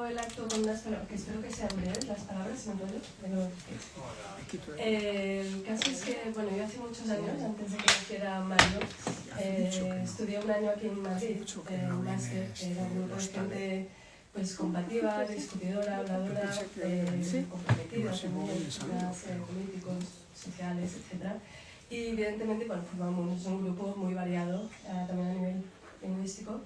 el acto con unas palabras, que espero que sean breves las palabras, me enrollo. El caso es que, bueno, yo hace muchos años, antes de que naciera Mario, estudié un año aquí en Madrid, un máster, era un grupo de gente pues combativa, discutidora, habladora, comprometida también, más políticos, sociales, etc. Y evidentemente, bueno, formamos un grupo muy variado, también a nivel lingüístico.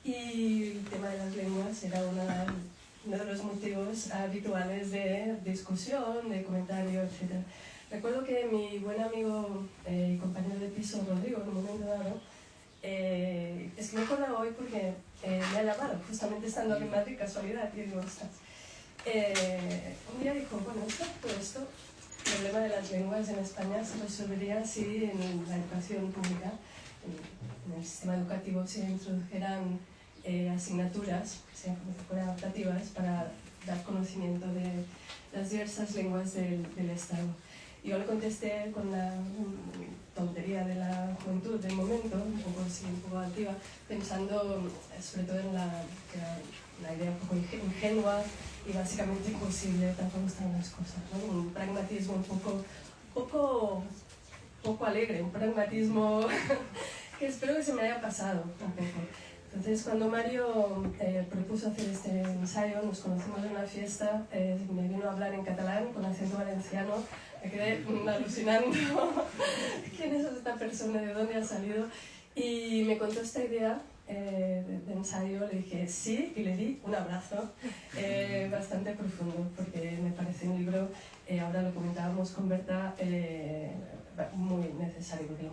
Y el tema de las lenguas era uno de los motivos habituales de discusión, de comentario, etc. Recuerdo que mi buen amigo y compañero de piso, Rodrigo, en un momento dado, es que me acuerdo hoy porque me ha llamado, justamente estando aquí en Madrid, casualidad, y digo, ostras. Un día dijo, bueno, esto, el problema de las lenguas en España se resolvería si en la educación pública, en el sistema educativo, se introdujeran asignaturas, que fueran adaptativas para dar conocimiento de las diversas lenguas del Estado. Y yo le contesté con la tontería de la juventud del momento, un poco altiva, pensando sobre todo en la idea un poco ingenua y básicamente imposible, tampoco están las cosas, ¿no? Un pragmatismo un poco alegre, un pragmatismo que espero que se me haya pasado un poco. Entonces, cuando Mario propuso hacer este ensayo, nos conocimos en una fiesta, me vino a hablar en catalán con acento valenciano, me quedé alucinando quién es esta persona, de dónde ha salido, y me contó esta idea de ensayo, le dije sí y le di un abrazo bastante profundo, porque me parece un libro, ahora lo comentábamos con Berta, muy necesario, porque lo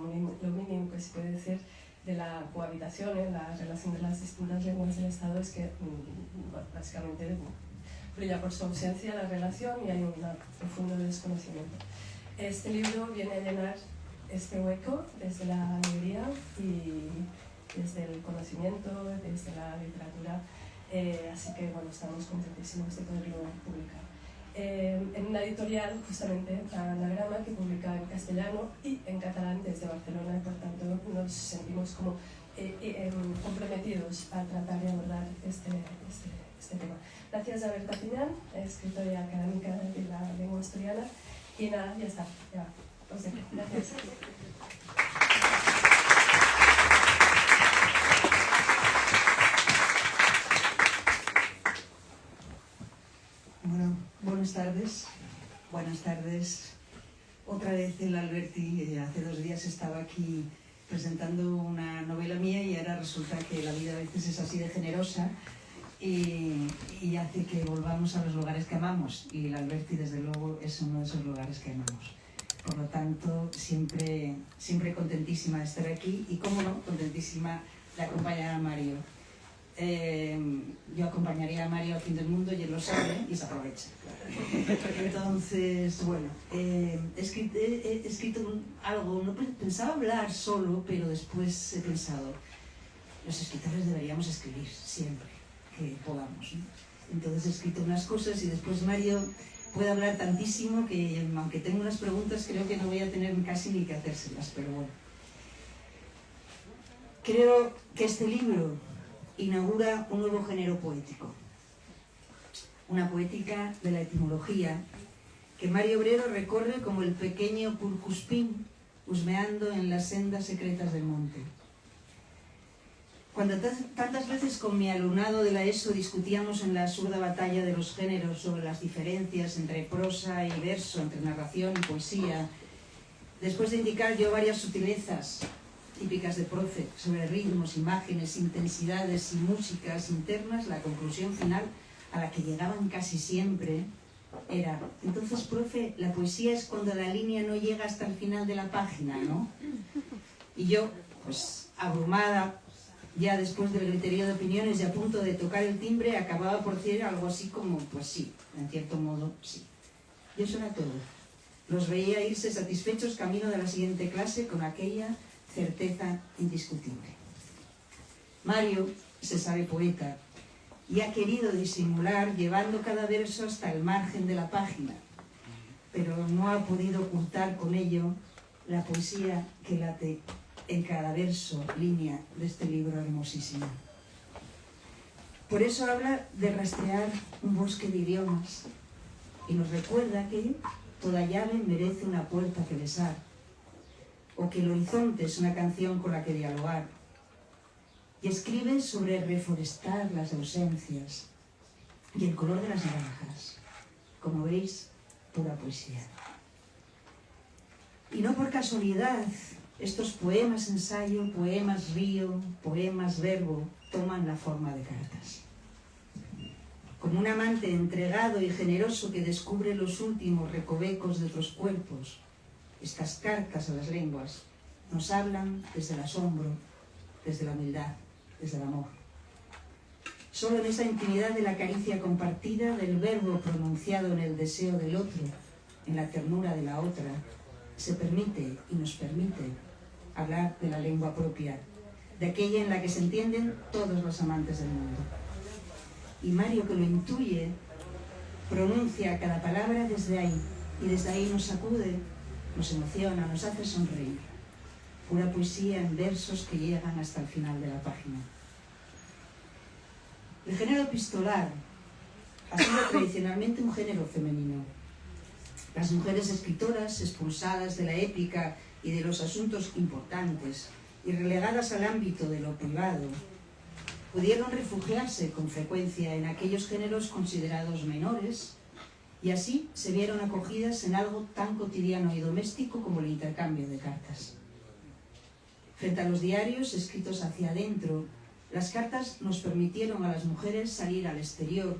mínimo que se puede decir de la cohabitación, la relación de las distintas lenguas del Estado es que básicamente brilla por su ausencia la relación y hay un profundo desconocimiento. Este libro viene a llenar este hueco desde la alegría y desde el conocimiento, desde la literatura, así que bueno, estamos contentísimos de poderlo publicar. En una editorial, justamente, Anagrama, que publica en castellano y en catalán desde Barcelona, y por tanto nos sentimos como comprometidos a tratar de abordar este tema. Gracias a Berta Piñán, escritora académica de la lengua asturiana, y nada, ya está, ya os dejo. Gracias. Bueno, buenas tardes. Buenas tardes. Otra vez el Alberti, hace 2 días estaba aquí presentando una novela mía y ahora resulta que la vida a veces es así de generosa y hace que volvamos a los lugares que amamos, y el Alberti desde luego es uno de esos lugares que amamos. Por lo tanto, siempre contentísima de estar aquí y, cómo no, contentísima de acompañar a Mario. Yo acompañaría a Mario al fin del mundo y él lo sabe y se aprovecha. Entonces, bueno, he escrito algo, no pensaba hablar solo, pero después he pensado, los escritores deberíamos escribir siempre que podamos, ¿no? Entonces he escrito unas cosas y después Mario puede hablar tantísimo que, aunque tengo unas preguntas, creo que no voy a tener casi ni que hacérselas, pero bueno. Creo que este libro inaugura un nuevo género poético, una poética de la etimología que Mario Obrero recorre como el pequeño Purcuspín husmeando en las sendas secretas del monte. Cuando tantas veces con mi alumnado de la ESO discutíamos en la absurda batalla de los géneros sobre las diferencias entre prosa y verso, entre narración y poesía, después de indicar yo varias sutilezas típicas de profe sobre ritmos, imágenes, intensidades y músicas internas, la conclusión final a la que llegaban casi siempre era: entonces, profe, la poesía es cuando la línea no llega hasta el final de la página, ¿no? Y yo, pues abrumada, ya después del griterío de opiniones y a punto de tocar el timbre, acababa por decir algo así como, pues sí, en cierto modo, sí. Y eso era todo. Los veía irse satisfechos camino de la siguiente clase con aquella certeza indiscutible. Mario se sabe poeta y ha querido disimular llevando cada verso hasta el margen de la página, pero no ha podido ocultar con ello la poesía que late en cada verso, línea de este libro hermosísimo. Por eso habla de rastrear un bosque de idiomas y nos recuerda que toda llave merece una puerta que besar, o que el horizonte es una canción con la que dialogar. Y escribe sobre reforestar las ausencias y el color de las naranjas. Como veis, pura poesía. Y no por casualidad, estos poemas ensayo, poemas río, poemas verbo, toman la forma de cartas. Como un amante entregado y generoso que descubre los últimos recovecos de otros cuerpos, estas cartas a las lenguas nos hablan desde el asombro, desde la humildad, desde el amor. Solo en esa intimidad de la caricia compartida, del verbo pronunciado en el deseo del otro, en la ternura de la otra, se permite y nos permite hablar de la lengua propia, de aquella en la que se entienden todos los amantes del mundo. Y Mario, que lo intuye, pronuncia cada palabra desde ahí, y desde ahí nos sacude, nos emociona, nos hace sonreír. Pura poesía en versos que llegan hasta el final de la página. El género epistolar ha sido tradicionalmente un género femenino. Las mujeres escritoras, expulsadas de la épica y de los asuntos importantes y relegadas al ámbito de lo privado, pudieron refugiarse con frecuencia en aquellos géneros considerados menores y así se vieron acogidas en algo tan cotidiano y doméstico como el intercambio de cartas. Frente a los diarios escritos hacia adentro, las cartas nos permitieron a las mujeres salir al exterior,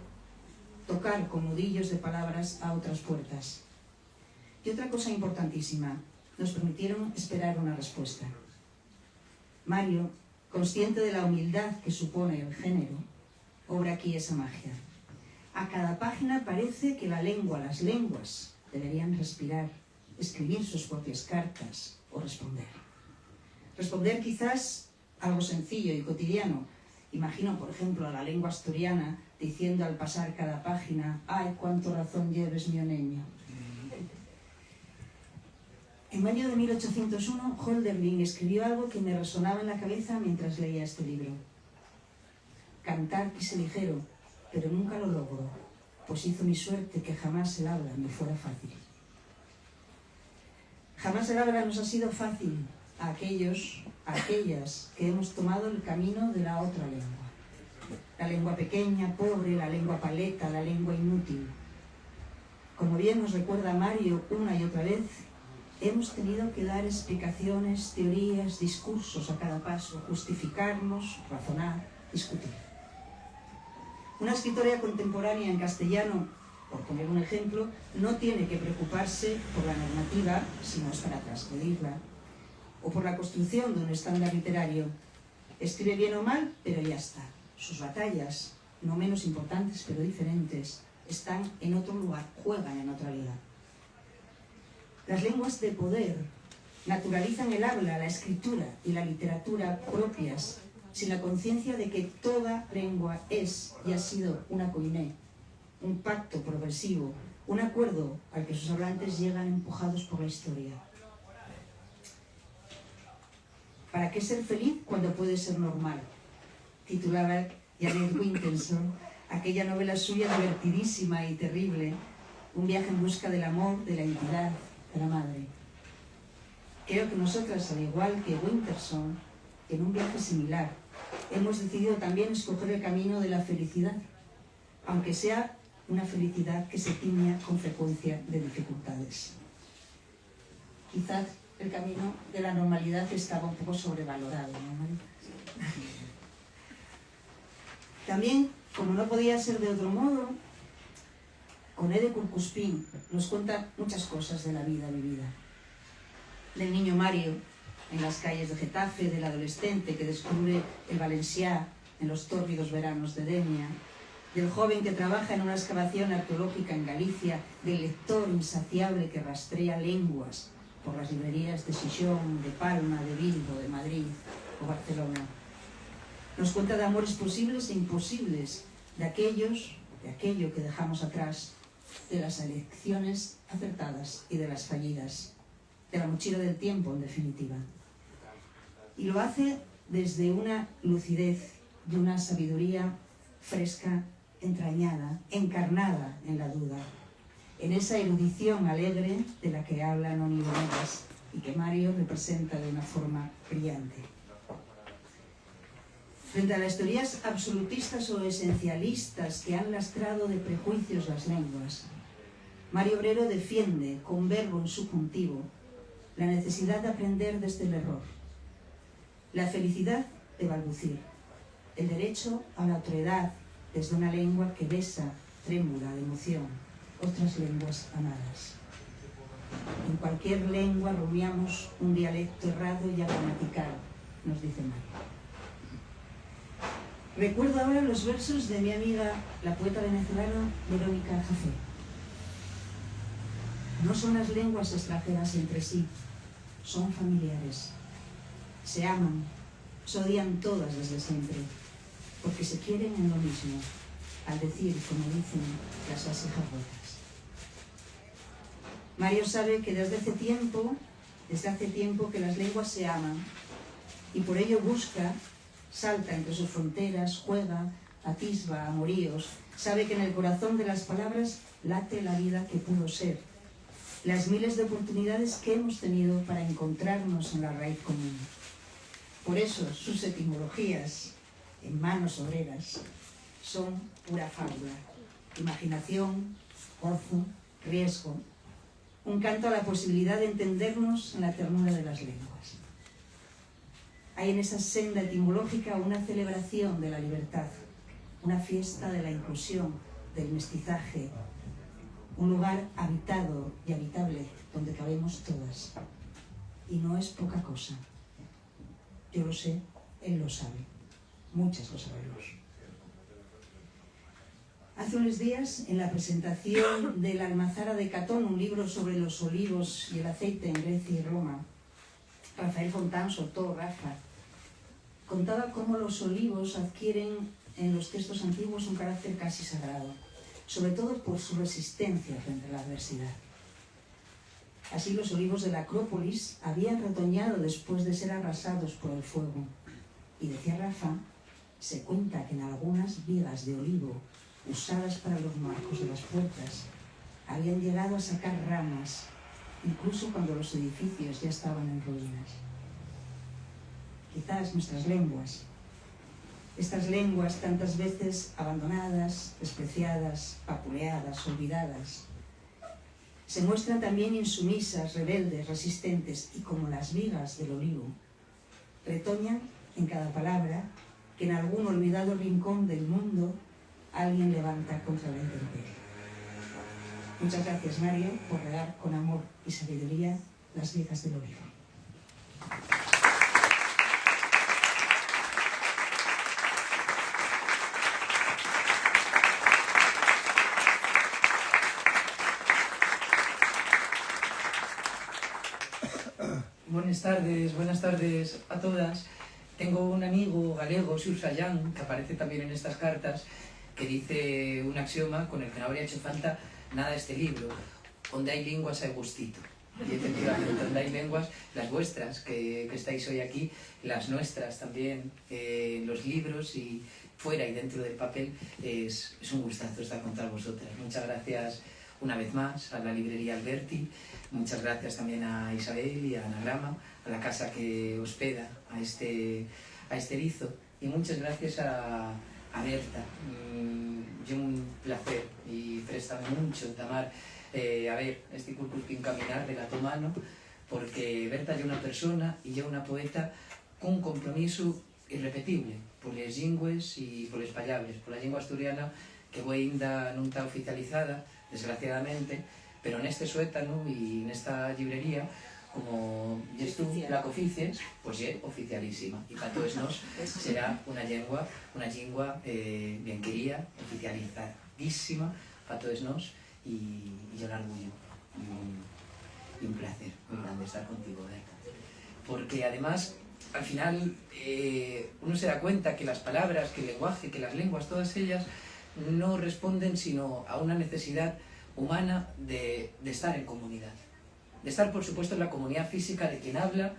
tocar con nudillos de palabras a otras puertas. Y otra cosa importantísima, nos permitieron esperar una respuesta. Mario, consciente de la humildad que supone el género, obra aquí esa magia. A cada página parece que la lengua, las lenguas, deberían respirar, escribir sus propias cartas o responder. Responder quizás algo sencillo y cotidiano. Imagino, por ejemplo, a la lengua asturiana diciendo al pasar cada página: «Ay, cuánto razón lleves, mi oneño». En mayo de 1801, Hölderlin escribió algo que me resonaba en la cabeza mientras leía este libro. Cantar quise ligero, pero nunca lo logro, pues hizo mi suerte que jamás el habla me fuera fácil. Jamás el habla nos ha sido fácil a aquellos, a aquellas que hemos tomado el camino de la otra lengua. La lengua pequeña, pobre, la lengua paleta, la lengua inútil. Como bien nos recuerda Mario una y otra vez, hemos tenido que dar explicaciones, teorías, discursos a cada paso, justificarnos, razonar, discutir. Una escritora contemporánea en castellano, por poner un ejemplo, no tiene que preocuparse por la normativa, si no es para transgredirla, o por la construcción de un estándar literario. Escribe bien o mal, pero ya está. Sus batallas, no menos importantes pero diferentes, están en otro lugar, juegan en otra liga. Las lenguas de poder naturalizan el habla, la escritura y la literatura propias, sin la conciencia de que toda lengua es y ha sido una coiné, un pacto progresivo, un acuerdo al que sus hablantes llegan empujados por la historia. ¿Para qué ser feliz cuando puede ser normal?, titulaba Janet Winterson aquella novela suya divertidísima y terrible, un viaje en busca del amor, de la entidad, de la madre. Creo que nosotras, al igual que Winterson, en un viaje similar, hemos decidido también escoger el camino de la felicidad, aunque sea una felicidad que se tiña con frecuencia de dificultades. Quizás el camino de la normalidad estaba un poco sobrevalorado, ¿no? También, como no podía ser de otro modo, Conde de Curcuspín nos cuenta muchas cosas de la vida vivida. Del niño Mario en las calles de Getafe, del adolescente que descubre el valencià en los tórridos veranos de Denia, del joven que trabaja en una excavación arqueológica en Galicia, del lector insaciable que rastrea lenguas por las librerías de Xixón, de Palma, de Bilbo, de Madrid o Barcelona. Nos cuenta de amores posibles e imposibles, de aquello que dejamos atrás, de las elecciones acertadas y de las fallidas, de la mochila del tiempo, en definitiva. Y lo hace desde una lucidez, de una sabiduría fresca, entrañada, encarnada en la duda, en esa erudición alegre de la que habla Noni Venegas y que Mario representa de una forma brillante. Frente a las teorías absolutistas o esencialistas que han lastrado de prejuicios las lenguas, Mario Obrero defiende, con verbo en subjuntivo, la necesidad de aprender desde el error, la felicidad de balbucir, el derecho a la otredad desde una lengua que besa, trémula de emoción, otras lenguas amadas. En cualquier lengua rumiamos un dialecto errado y agramatical, nos dice Mario. Recuerdo ahora los versos de mi amiga, la poeta venezolana Verónica Jafé. No son las lenguas extranjeras entre sí, son familiares. Se aman, se odian todas desde siempre, porque se quieren en lo mismo, al decir, como dicen, las vasijas rotas. Mario sabe que desde hace tiempo que las lenguas se aman, y por ello busca, salta entre sus fronteras, juega, atisba amoríos, sabe que en el corazón de las palabras late la vida que pudo ser, las miles de oportunidades que hemos tenido para encontrarnos en la raíz común. Por eso sus etimologías, en manos obreras, son pura fábula, imaginación, gozo, riesgo, un canto a la posibilidad de entendernos en la ternura de las lenguas. Hay en esa senda etimológica una celebración de la libertad, una fiesta de la inclusión, del mestizaje, un lugar habitado y habitable donde cabemos todas. Y no es poca cosa. Yo lo sé, él lo sabe. Muchas lo sabemos. Hace unos días, en la presentación de la Almazara de Catón, un libro sobre los olivos y el aceite en Grecia y Roma, Rafael Fontán soltó, Rafa, contaba cómo los olivos adquieren en los textos antiguos un carácter casi sagrado, sobre todo por su resistencia frente a la adversidad. Así los olivos de la Acrópolis habían retoñado después de ser arrasados por el fuego. Y decía Rafa, se cuenta que en algunas vigas de olivo usadas para los marcos de las puertas habían llegado a sacar ramas, incluso cuando los edificios ya estaban en ruinas. Quizás nuestras lenguas, estas lenguas tantas veces abandonadas, despreciadas, vapuleadas, olvidadas, se muestran también insumisas, rebeldes, resistentes y como las vigas del olivo, retoñan en cada palabra que en algún olvidado rincón del mundo alguien levanta contra la intemperie. Muchas gracias, Mario, por regar con amor y sabiduría las vigas del olivo. Buenas tardes a todas. Tengo un amigo galego, Xur Sayán, que aparece también en estas cartas, que dice un axioma con el que no habría hecho falta nada este libro: donde hay lenguas hay gustito. Y efectivamente, donde hay lenguas, las vuestras, que estáis hoy aquí, las nuestras también, los libros y fuera y dentro del papel, es un gustazo estar con todas vosotras. Muchas gracias una vez más a la librería Alberti, muchas gracias también a Isabel y a Anagrama, a la casa que hospeda a este erizo, y muchas gracias a Berta. Yo un placer y préstame mucho, Tamar, a ver, este curcus caminar de la tu mano, porque Berta es una persona y yo una poeta con un compromiso irrepetible por les lingües y por les pallables, por la lengua asturiana, que hoy ainda non está oficializada, desgraciadamente, pero neste suétano e nesta librería, como yes tú la que oficies, pues é oficialísima, e para todos nos será unha lingua bien querida, oficializadísima para todos nos, e yo un orgullo y un placer muy grande estar contigo, Berta, porque además al final uno se da cuenta que las palabras, que el lenguaje, que las lenguas, todas ellas no responden sino a una necesidad humana de estar en comunidad, de estar por supuesto en la comunidad física de quien habla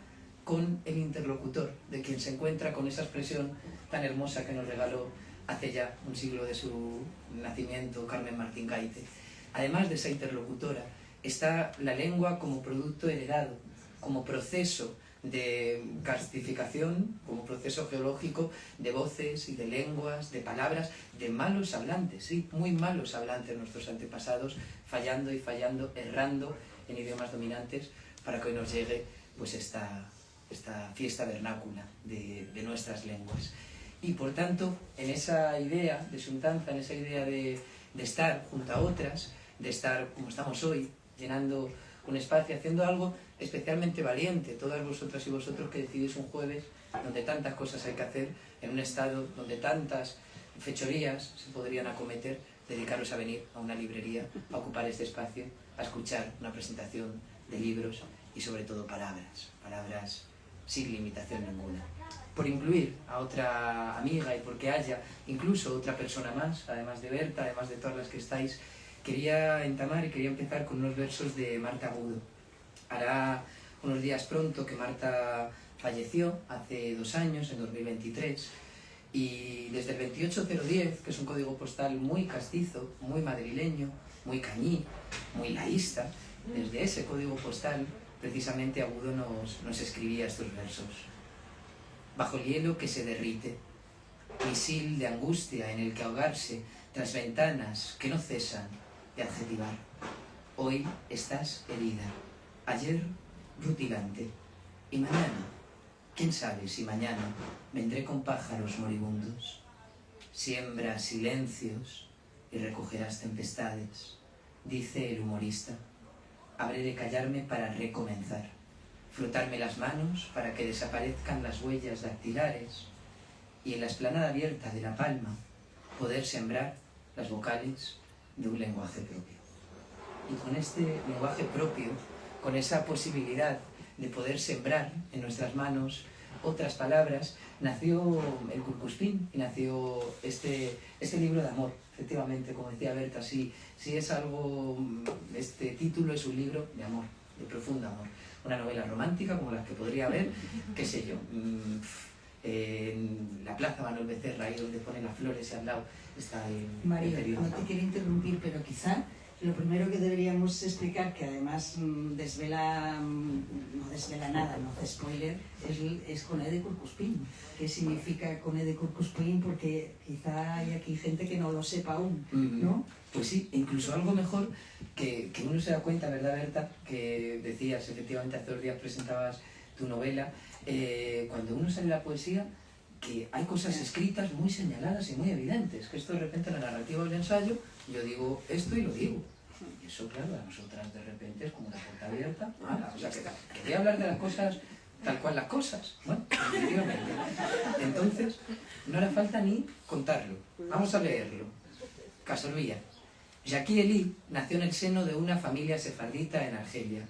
con el interlocutor, de quien se encuentra con esa expresión tan hermosa que nos regaló hace ya un siglo de su nacimiento, Carmen Martín Gaite. Además de esa interlocutora, está la lengua como producto heredado, como proceso de carstificación, como proceso geológico de voces y de lenguas, de palabras, de malos hablantes, sí, muy malos hablantes nuestros antepasados, fallando y fallando, errando en idiomas dominantes, para que hoy nos llegue pues esta fiesta vernácula de nuestras lenguas. Y por tanto, en esa idea de Xuntanza, en esa idea de estar junto a otras, de estar como estamos hoy, llenando un espacio, haciendo algo especialmente valiente, todas vosotras y vosotros que decidís un jueves donde tantas cosas hay que hacer, en un estado donde tantas fechorías se podrían acometer, dedicaros a venir a una librería, a ocupar este espacio, a escuchar una presentación de libros y sobre todo palabras sin limitación ninguna. Por incluir a otra amiga y porque haya incluso otra persona más, además de Berta, además de todas las que estáis, quería entamar y quería empezar con unos versos de Marta Agudo. Hará unos días pronto que Marta falleció, hace 2 años, en 2023, y desde el 28010, que es un código postal muy castizo, muy madrileño, muy cañí, muy laísta, desde ese código postal, precisamente Agudo nos escribía estos versos. Bajo el hielo que se derrite, misil de angustia en el que ahogarse, tras ventanas que no cesan de adjetivar. Hoy estás herida, ayer rutilante, y mañana, quién sabe si mañana vendré con pájaros moribundos. Siembra silencios y recogerás tempestades, dice el humorista. Habré de callarme para recomenzar, frotarme las manos para que desaparezcan las huellas dactilares y en la explanada abierta de la palma poder sembrar las vocales de un lenguaje propio. Y con este lenguaje propio, con esa posibilidad de poder sembrar en nuestras manos otras palabras, nació el Curcuspín y nació este libro de amor. Efectivamente, como decía Berta, si es algo, este título es un libro de amor, de profundo amor. Una novela romántica como las que podría haber, qué sé yo, en la Plaza Manuel Becerra, ahí donde ponen las flores y al lado está el María, no te quiero interrumpir, pero quizá lo primero que deberíamos explicar, que además no desvela nada, no hace spoiler, es Conde de Curcuspín. ¿Qué significa Conde de Curcuspín? Porque quizá hay aquí gente que no lo sepa aún, ¿no? Pues sí, incluso algo mejor que uno se da cuenta, ¿verdad, Berta? Que decías, efectivamente, hace 2 días presentabas tu novela, cuando uno sale la poesía, que hay cosas escritas muy señaladas y muy evidentes, que esto de repente en la narrativa del ensayo, yo digo esto y lo digo. Y eso, claro, a nosotras de repente es como una puerta abierta. O sea, que quería hablar de las cosas tal cual las cosas. Bueno, definitivamente. Entonces, no hará falta ni contarlo. Vamos a leerlo. Casolvía. Jackie Eli nació en el seno de una familia sefardita en Argelia.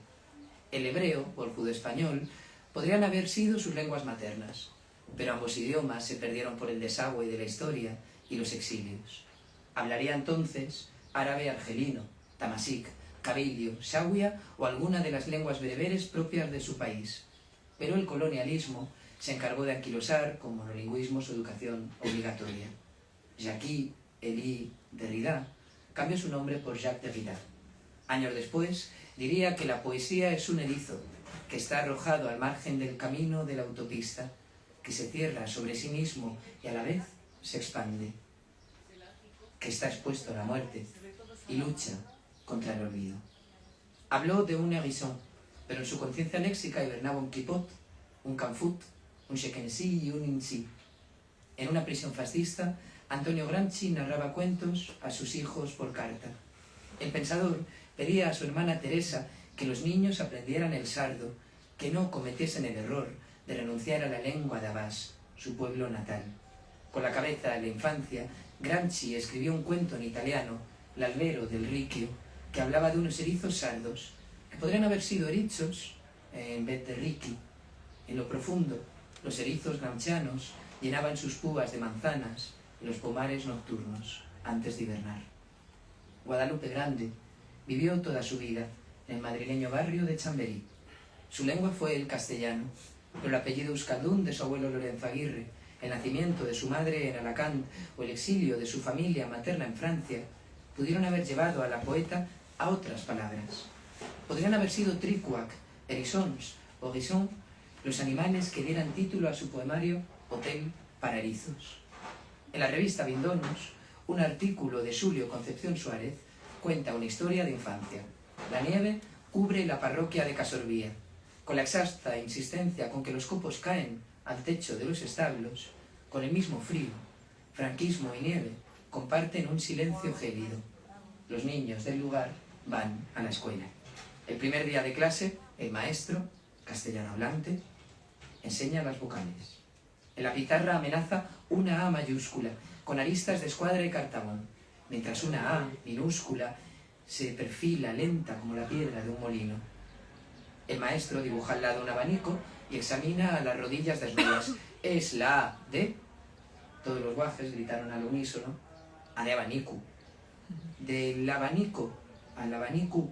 El hebreo, o el judeo-español, podrían haber sido sus lenguas maternas, pero ambos idiomas se perdieron por el desagüe de la historia y los exilios. Hablaría entonces árabe argelino, tamasik, kabilio, shawia o alguna de las lenguas bereberes propias de su país. Pero el colonialismo se encargó de anquilosar con monolingüismo su educación obligatoria. Jackie Eli Derrida cambió su nombre por Jacques Derrida. Años después, diría que la poesía es un erizo que está arrojado al margen del camino de la autopista, que se cierra sobre sí mismo y a la vez se expande, que está expuesto a la muerte y lucha contra el olvido. Habló de un hérisson, pero en su conciencia léxica hibernaba un quipot, un canfut, un shekensi y un insi. En una prisión fascista, Antonio Gramsci narraba cuentos a sus hijos por carta. El pensador pedía a su hermana Teresa que los niños aprendieran el sardo, que no cometiesen el error de renunciar a la lengua de Abbas, su pueblo natal. Con la cabeza de la infancia, Gramsci escribió un cuento en italiano, L'albero del ricchio, que hablaba de unos erizos sardos, que podrían haber sido erizos en vez de ricchi. En lo profundo, los erizos gramscianos llenaban sus púas de manzanas en los pomares nocturnos, antes de hibernar. Guadalupe Grande vivió toda su vida en el madrileño barrio de Chamberí. Su lengua fue el castellano, pero el apellido euskaldún de su abuelo Lorenzo Aguirre el nacimiento de su madre en Alacant o el exilio de su familia materna en Francia pudieron haber llevado a la poeta a otras palabras. Podrían haber sido Triquac, Hérissons o Guisson los animales que dieran título a su poemario Hotel para erizos. En la revista Vindonos, un artículo de Xulio Concepción Suárez cuenta una historia de infancia. La nieve cubre la parroquia de Casorbía. Con la exhausta insistencia con que los copos caen al techo de los establos, con el mismo frío, franquismo y nieve comparten un silencio gélido. Los niños del lugar van a la escuela. El primer día de clase, el maestro, castellano hablante, enseña las vocales. En la pizarra amenaza una A mayúscula, con aristas de escuadra y cartabón, mientras una A minúscula se perfila lenta como la piedra de un molino. El maestro dibuja al lado un abanico y examina las rodillas desnudas. Es la A de... Todos los guajes gritaron al unísono, A de abanico. Del abanico al abanico,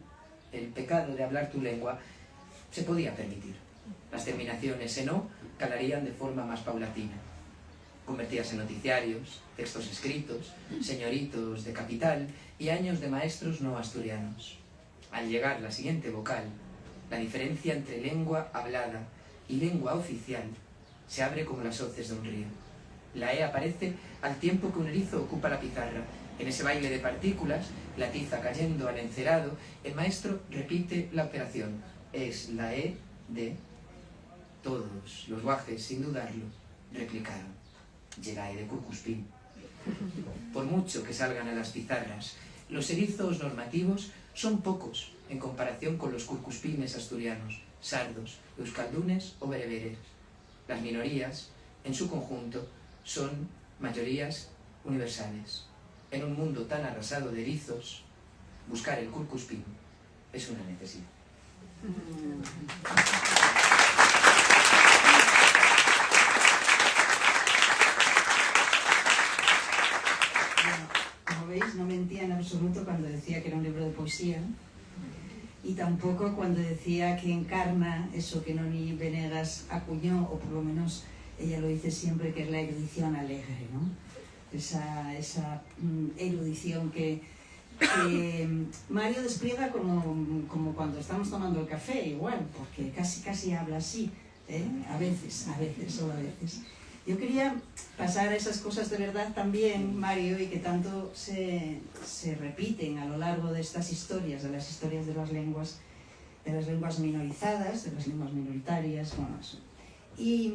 el pecado de hablar tu lengua se podía permitir. Las terminaciones en O calarían de forma más paulatina. Convertidas en noticiarios, textos escritos, señoritos de capital y años de maestros no asturianos. Al llegar la siguiente vocal, la diferencia entre lengua hablada y lengua oficial se abre como las hoces de un río. La E aparece al tiempo que un erizo ocupa la pizarra. En ese baile de partículas, la tiza cayendo al encerado, el maestro repite la operación. Es la E de... Todos los guajes, sin dudarlo, replicaron. Llegae de Curcuspín. Por mucho que salgan a las pizarras, los erizos normativos son pocos en comparación con los curcuspines asturianos, sardos, euskaldunes o bereberes. Las minorías, en su conjunto, son mayorías universales. En un mundo tan arrasado de erizos, buscar el curcuspín es una necesidad. Como veis, no mentía en absoluto cuando decía que era un libro de poesía, y tampoco cuando decía que encarna eso que Noni Venegas acuñó, o por lo menos ella lo dice siempre, que es la erudición alegre, ¿no? Esa erudición que Mario despliega como cuando estamos tomando el café, igual, porque casi habla así, ¿eh? A veces, solo a veces. Yo quería pasar a esas cosas de verdad también, Mario, y que tanto se repiten a lo largo de estas historias, de las historias de las lenguas minorizadas, de las lenguas minoritarias, bueno, eso. Y,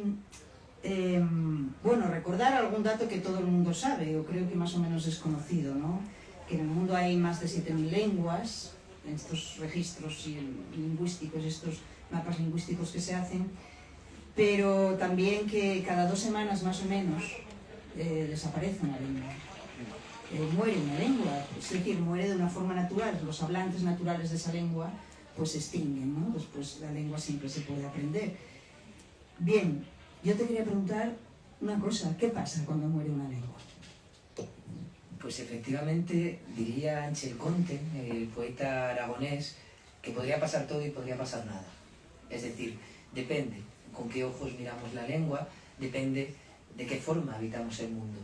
bueno, recordar algún dato que todo el mundo sabe, yo creo que más o menos es conocido, ¿no? Que en el mundo hay más de 7.000 lenguas, en estos registros lingüísticos, estos mapas lingüísticos que se hacen, pero también que cada 2 semanas más o menos desaparece una lengua. Muere una lengua, es decir, muere de una forma natural. Los hablantes naturales de esa lengua pues se extinguen, ¿no? Después la lengua siempre se puede aprender. Bien, yo te quería preguntar una cosa, ¿qué pasa cuando muere una lengua? Pues efectivamente, diría Ángel Conte, el poeta aragonés, que podría pasar todo y podría pasar nada. Es decir, depende con qué ojos miramos la lengua, depende de qué forma habitamos el mundo.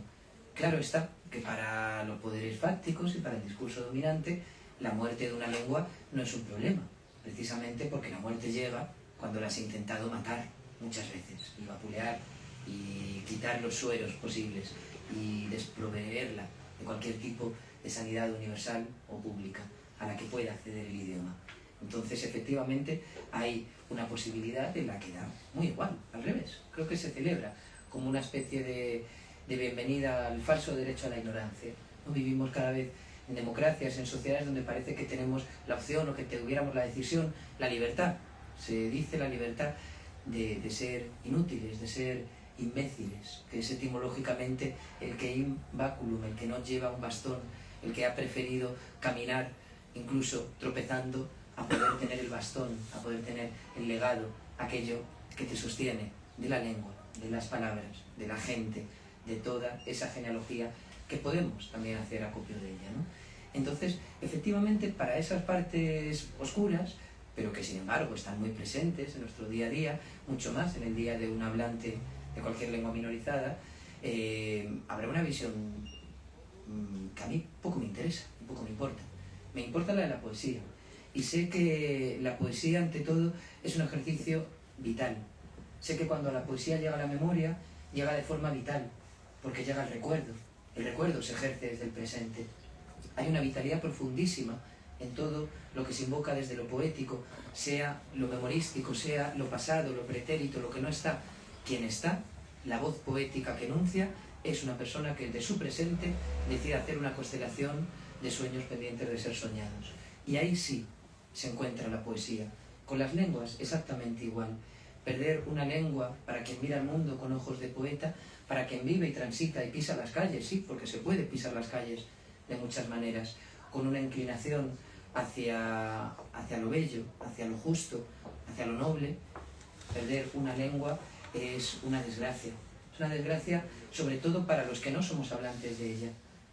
Claro está que para los poderes fácticos y para el discurso dominante, la muerte de una lengua no es un problema, precisamente porque la muerte llega cuando la has intentado matar muchas veces, y vapulear, y quitar los sueros posibles, y desproveerla de cualquier tipo de sanidad universal o pública a la que pueda acceder el idioma. Entonces, efectivamente, hay una posibilidad en la que da muy igual, al revés. Creo que se celebra como una especie de bienvenida al falso derecho a la ignorancia. ¿No? Vivimos cada vez en democracias, en sociedades donde parece que tenemos la opción o que tuviéramos la decisión, la libertad. Se dice la libertad de ser inútiles, de ser imbéciles, que es etimológicamente el que in baculum, el que no lleva un bastón, el que ha preferido caminar incluso tropezando a poder tener el bastón, a poder tener el legado, aquello que te sostiene de la lengua, de las palabras, de la gente, de toda esa genealogía que podemos también hacer acopio de ella, ¿no? Entonces, efectivamente, para esas partes oscuras, pero que sin embargo están muy presentes en nuestro día a día, mucho más en el día de un hablante de cualquier lengua minorizada, habrá una visión que a mí poco me interesa, poco me importa. Me importa la de la poesía. Y sé que la poesía, ante todo, es un ejercicio vital. Sé que cuando la poesía llega a la memoria, llega de forma vital, porque llega al recuerdo. El recuerdo se ejerce desde el presente. Hay una vitalidad profundísima en todo lo que se invoca desde lo poético, sea lo memorístico, sea lo pasado, lo pretérito, lo que no está. Quien está, la voz poética que enuncia, es una persona que de su presente decide hacer una constelación de sueños pendientes de ser soñados. Y ahí sí se encuentra la poesía. Con las lenguas exactamente igual. Perder una lengua para quien mira el mundo con ojos de poeta, para quien vive y transita y pisa las calles, sí, porque se puede pisar las calles de muchas maneras, con una inclinación hacia lo bello, hacia lo justo, hacia lo noble. Perder una lengua es una desgracia. Es una desgracia sobre todo para los que no somos hablantes de ella,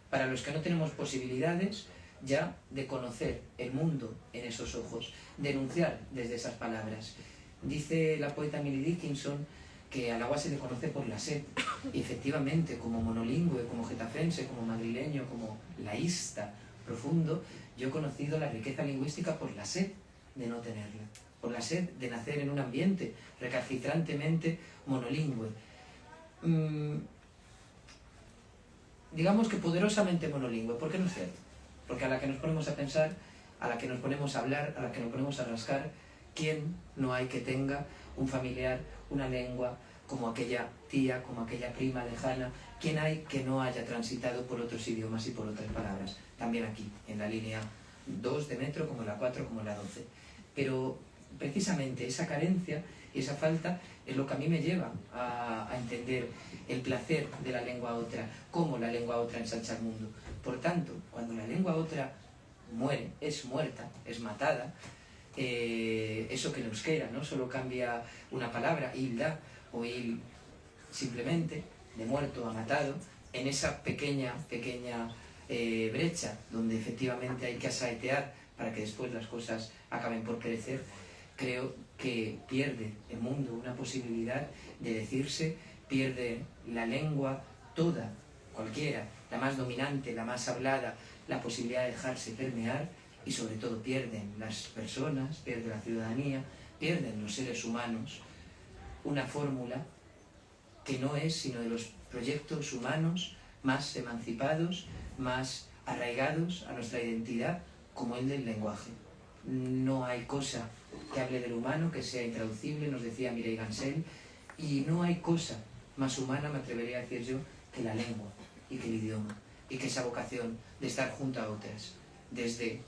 para los que no tenemos posibilidades ya de conocer el mundo en esos ojos, de enunciar desde esas palabras. Dice la poeta Emily Dickinson que al agua se le conoce por la sed, y efectivamente, como monolingüe, como getafense, como madrileño, como laísta profundo, yo he conocido la riqueza lingüística por la sed de no tenerla, por la sed de nacer en un ambiente recalcitrantemente monolingüe. Digamos que poderosamente monolingüe. ¿Por qué no es cierto? Porque a la que nos ponemos a pensar, a la que nos ponemos a hablar, a la que nos ponemos a rascar, ¿quién no hay que tenga un familiar, una lengua, como aquella tía, como aquella prima lejana? ¿Quién hay que no haya transitado por otros idiomas y por otras palabras? También aquí, en la línea 2 de metro, como la 4, como la 12. Pero precisamente esa carencia y esa falta es lo que a mí me lleva a entender el placer de la lengua otra, cómo la lengua otra ensancha el mundo. Por tanto, cuando la lengua otra muere, es muerta, es matada, eso que en euskera, ¿no? Solo cambia una palabra, hilda o il, simplemente, de muerto a matado, en esa pequeña brecha donde efectivamente hay que asaetear para que después las cosas acaben por crecer, creo que pierde el mundo una posibilidad de decirse, pierde la lengua toda, cualquiera, la más dominante, la más hablada, la posibilidad de dejarse permear, y sobre todo pierden las personas, pierde la ciudadanía, pierden los seres humanos una fórmula que no es sino de los proyectos humanos más emancipados, más arraigados a nuestra identidad, como el del lenguaje. No hay cosa que hable del humano que sea intraducible, nos decía Mireille Gansel, y no hay cosa más humana, me atrevería a decir yo, que la lengua y que el idioma, y que esa vocación de estar junto a otras, desde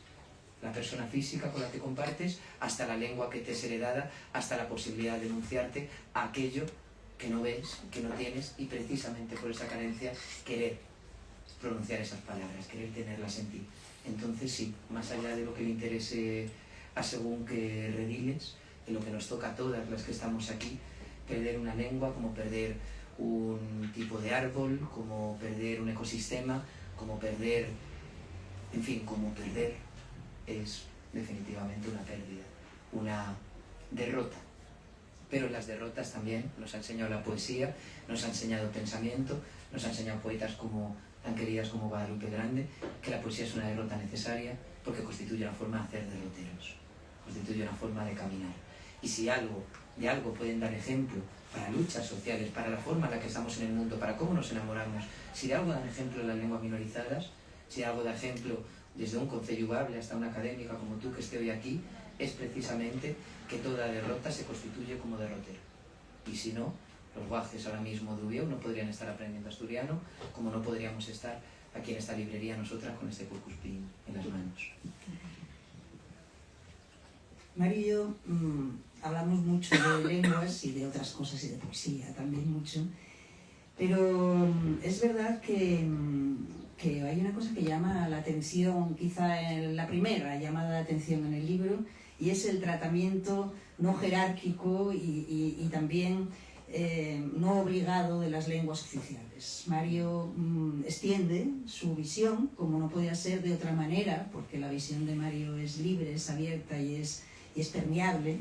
la persona física con la que compartes, hasta la lengua que te es heredada, hasta la posibilidad de enunciarte a aquello que no ves, que no tienes, y precisamente por esa carencia querer pronunciar esas palabras, querer tenerlas en ti. Entonces sí, más allá de lo que le interese a según que rediles, de lo que nos toca a todas las que estamos aquí, perder una lengua como perder un tipo de árbol, como perder un ecosistema, como perder, en fin, como perder es definitivamente una pérdida, una derrota. Pero las derrotas también nos ha enseñado la poesía, nos ha enseñado pensamiento, nos ha enseñado poetas como tan queridas como Guadalupe Grande, que la poesía es una derrota necesaria porque constituye una forma de hacer derroteros, constituye una forma de caminar. Y si de algo pueden dar ejemplo para luchas sociales, para la forma en la que estamos en el mundo, para cómo nos enamoramos, si de algo dan ejemplo las lenguas minorizadas, si de algo da ejemplo desde un conceyubable hasta una académica como tú que esté hoy aquí, es precisamente que toda derrota se constituye como derrotero. Y si no, los guajes ahora mismo de Ubieu no podrían estar aprendiendo asturiano, como no podríamos estar aquí en esta librería nosotras con este Curcuspín en las manos. Mario y yo hablamos mucho de lenguas y de otras cosas y de poesía también mucho, pero es verdad que hay una cosa que llama la atención, quizá la primera llamada la atención en el libro, y es el tratamiento no jerárquico y también no obligado de las lenguas oficiales. Mario extiende su visión, como no podía ser de otra manera, porque la visión de Mario es libre, es abierta y es permeable,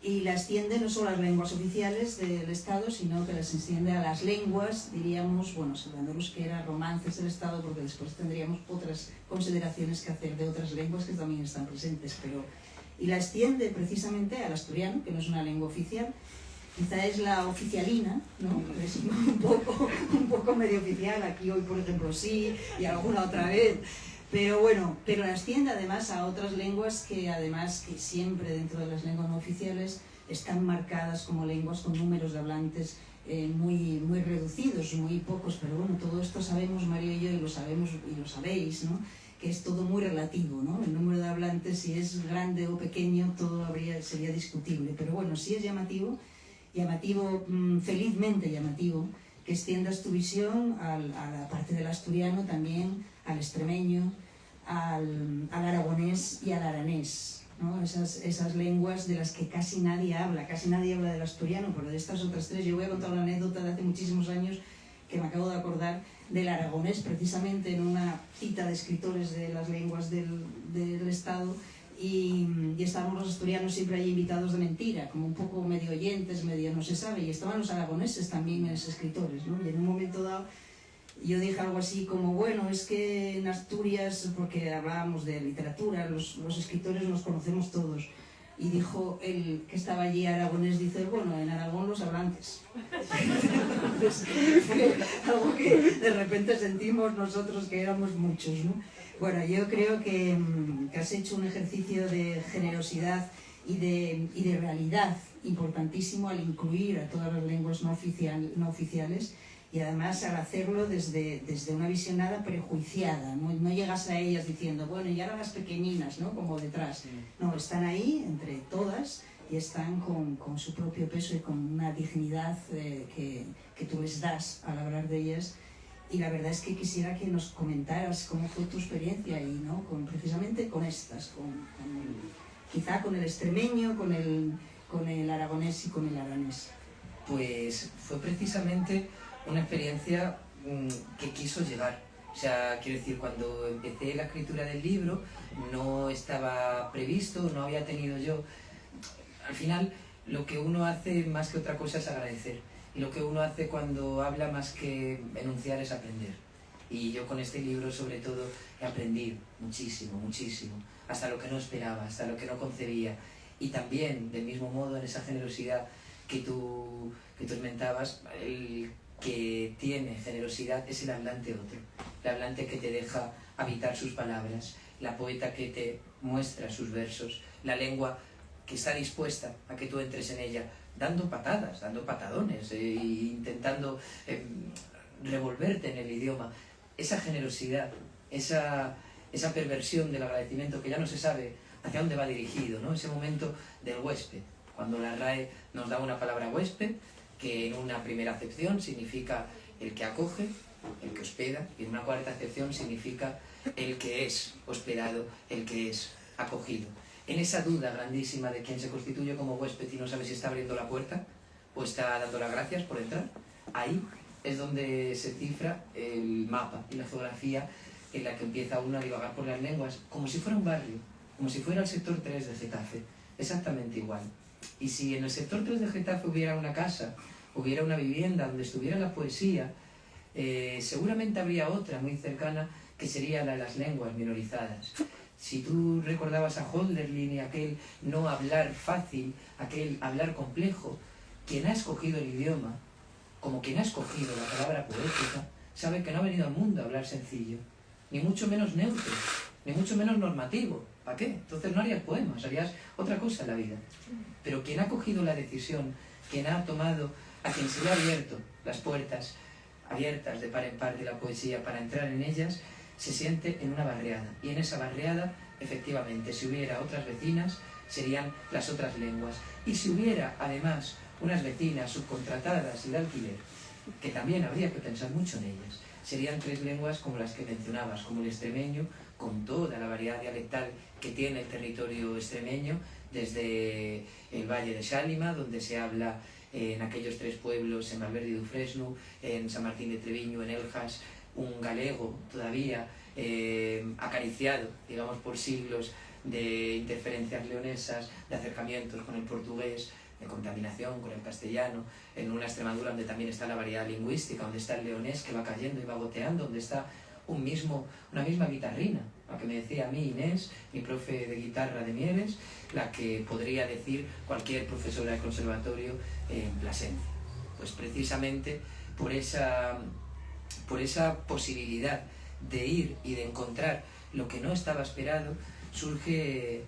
y la extiende no solo a las lenguas oficiales del Estado, sino que las extiende a las lenguas, diríamos, bueno, salvando euskera, romances del Estado, porque después tendríamos otras consideraciones que hacer de otras lenguas que también están presentes, y la extiende precisamente al asturiano, que no es una lengua oficial. Quizá es la oficialina, ¿no? Es un poco medio oficial, aquí hoy por ejemplo sí, y alguna otra vez, pero bueno, pero la extiende además a otras lenguas que además que siempre dentro de las lenguas no oficiales están marcadas como lenguas con números de hablantes muy reducidos, muy pocos, pero bueno, todo esto sabemos Mario y yo, y lo sabemos y lo sabéis, ¿no? Que es todo muy relativo, ¿no? El número de hablantes, si es grande o pequeño, todo sería discutible, pero bueno, sí es llamativo, felizmente llamativo, que extiendas tu visión a la parte del asturiano también, al extremeño, al aragonés y al aranés, ¿no? Esas lenguas de las que casi nadie habla del asturiano, pero de estas otras tres, yo voy a contar una anécdota de hace muchísimos años que me acabo de acordar del aragonés, precisamente en una cita de escritores de las lenguas del Estado, y estábamos los asturianos siempre allí invitados de mentira, como un poco medio oyentes, medio no se sabe, y estaban los aragoneses también, esos escritores, ¿no? Y en un momento dado yo dije algo así como, bueno, es que en Asturias, porque hablábamos de literatura, los escritores nos conocemos todos, y dijo el que estaba allí aragonés, dice, bueno, en Aragón los hablantes. Entonces, fue algo que de repente sentimos nosotros que éramos muchos, ¿no? Bueno, yo creo que has hecho un ejercicio de generosidad y de realidad importantísimo al incluir a todas las lenguas no oficiales, y además al hacerlo desde una visión nada prejuiciada, no llegas a ellas diciendo, bueno, y ahora las pequeñinas, ¿no? Como detrás. No, están ahí entre todas y están con su propio peso y con una dignidad que tú les das al hablar de ellas. Y la verdad es que quisiera que nos comentaras cómo fue tu experiencia ahí, ¿no? Precisamente con estas, quizá con el extremeño, con el aragonés y con el aranés. Pues fue precisamente una experiencia que quiso llegar. O sea, quiero decir, cuando empecé la escritura del libro no estaba previsto, no había tenido yo... Al final, lo que uno hace más que otra cosa es agradecer. Y lo que uno hace cuando habla más que enunciar es aprender. Y yo con este libro sobre todo he aprendido muchísimo, muchísimo. Hasta lo que no esperaba, hasta lo que no concebía. Y también, del mismo modo, en esa generosidad que tú esmentabas, el que tiene generosidad es el hablante otro. El hablante que te deja habitar sus palabras, la poeta que te muestra sus versos, la lengua que está dispuesta a que tú entres en ella, dando patadas, dando patadones, intentando revolverte en el idioma. Esa generosidad, esa perversión del agradecimiento que ya no se sabe hacia dónde va dirigido, ¿no? Ese momento del huésped, cuando la RAE nos da una palabra huésped, que en una primera acepción significa el que acoge, el que hospeda, y en una cuarta acepción significa el que es hospedado, el que es acogido. En esa duda grandísima de quién se constituye como huésped y no sabe si está abriendo la puerta o está dando las gracias por entrar, ahí es donde se cifra el mapa y la geografía en la que empieza uno a divagar por las lenguas, como si fuera un barrio, como si fuera el sector 3 de Getafe, exactamente igual. Y si en el sector 3 de Getafe hubiera una casa, hubiera una vivienda donde estuviera la poesía, seguramente habría otra muy cercana que sería la de las lenguas minorizadas. Si tú recordabas a Hölderlin y aquel no hablar fácil, aquel hablar complejo, quien ha escogido el idioma, como quien ha escogido la palabra poética, sabe que no ha venido al mundo a hablar sencillo, ni mucho menos neutro, ni mucho menos normativo. ¿Para qué? Entonces no harías poemas, harías otra cosa en la vida. Pero quien ha cogido la decisión, quien ha tomado, a quien se le ha abierto las puertas abiertas de par en par de la poesía para entrar en ellas, se siente en una barriada. Y en esa barriada, efectivamente, si hubiera otras vecinas, serían las otras lenguas. Y si hubiera, además, unas vecinas subcontratadas y de alquiler, que también habría que pensar mucho en ellas, serían tres lenguas como las que mencionabas, como el extremeño, con toda la variedad dialectal que tiene el territorio extremeño, desde el Valle de Xálima, donde se habla en aquellos tres pueblos, en Valverde y Dufresno, en San Martín de Treviño, en Eljas, un galego todavía acariciado, digamos, por siglos de interferencias leonesas, de acercamientos con el portugués, de contaminación con el castellano, en una Extremadura donde también está la variedad lingüística, donde está el leonés que va cayendo y va goteando, donde está una misma guitarrina, la que me decía a mí Inés, mi profe de guitarra de Mieres, la que podría decir cualquier profesora de conservatorio en Plasencia. Pues precisamente por esa posibilidad de ir y de encontrar lo que no estaba esperado, surge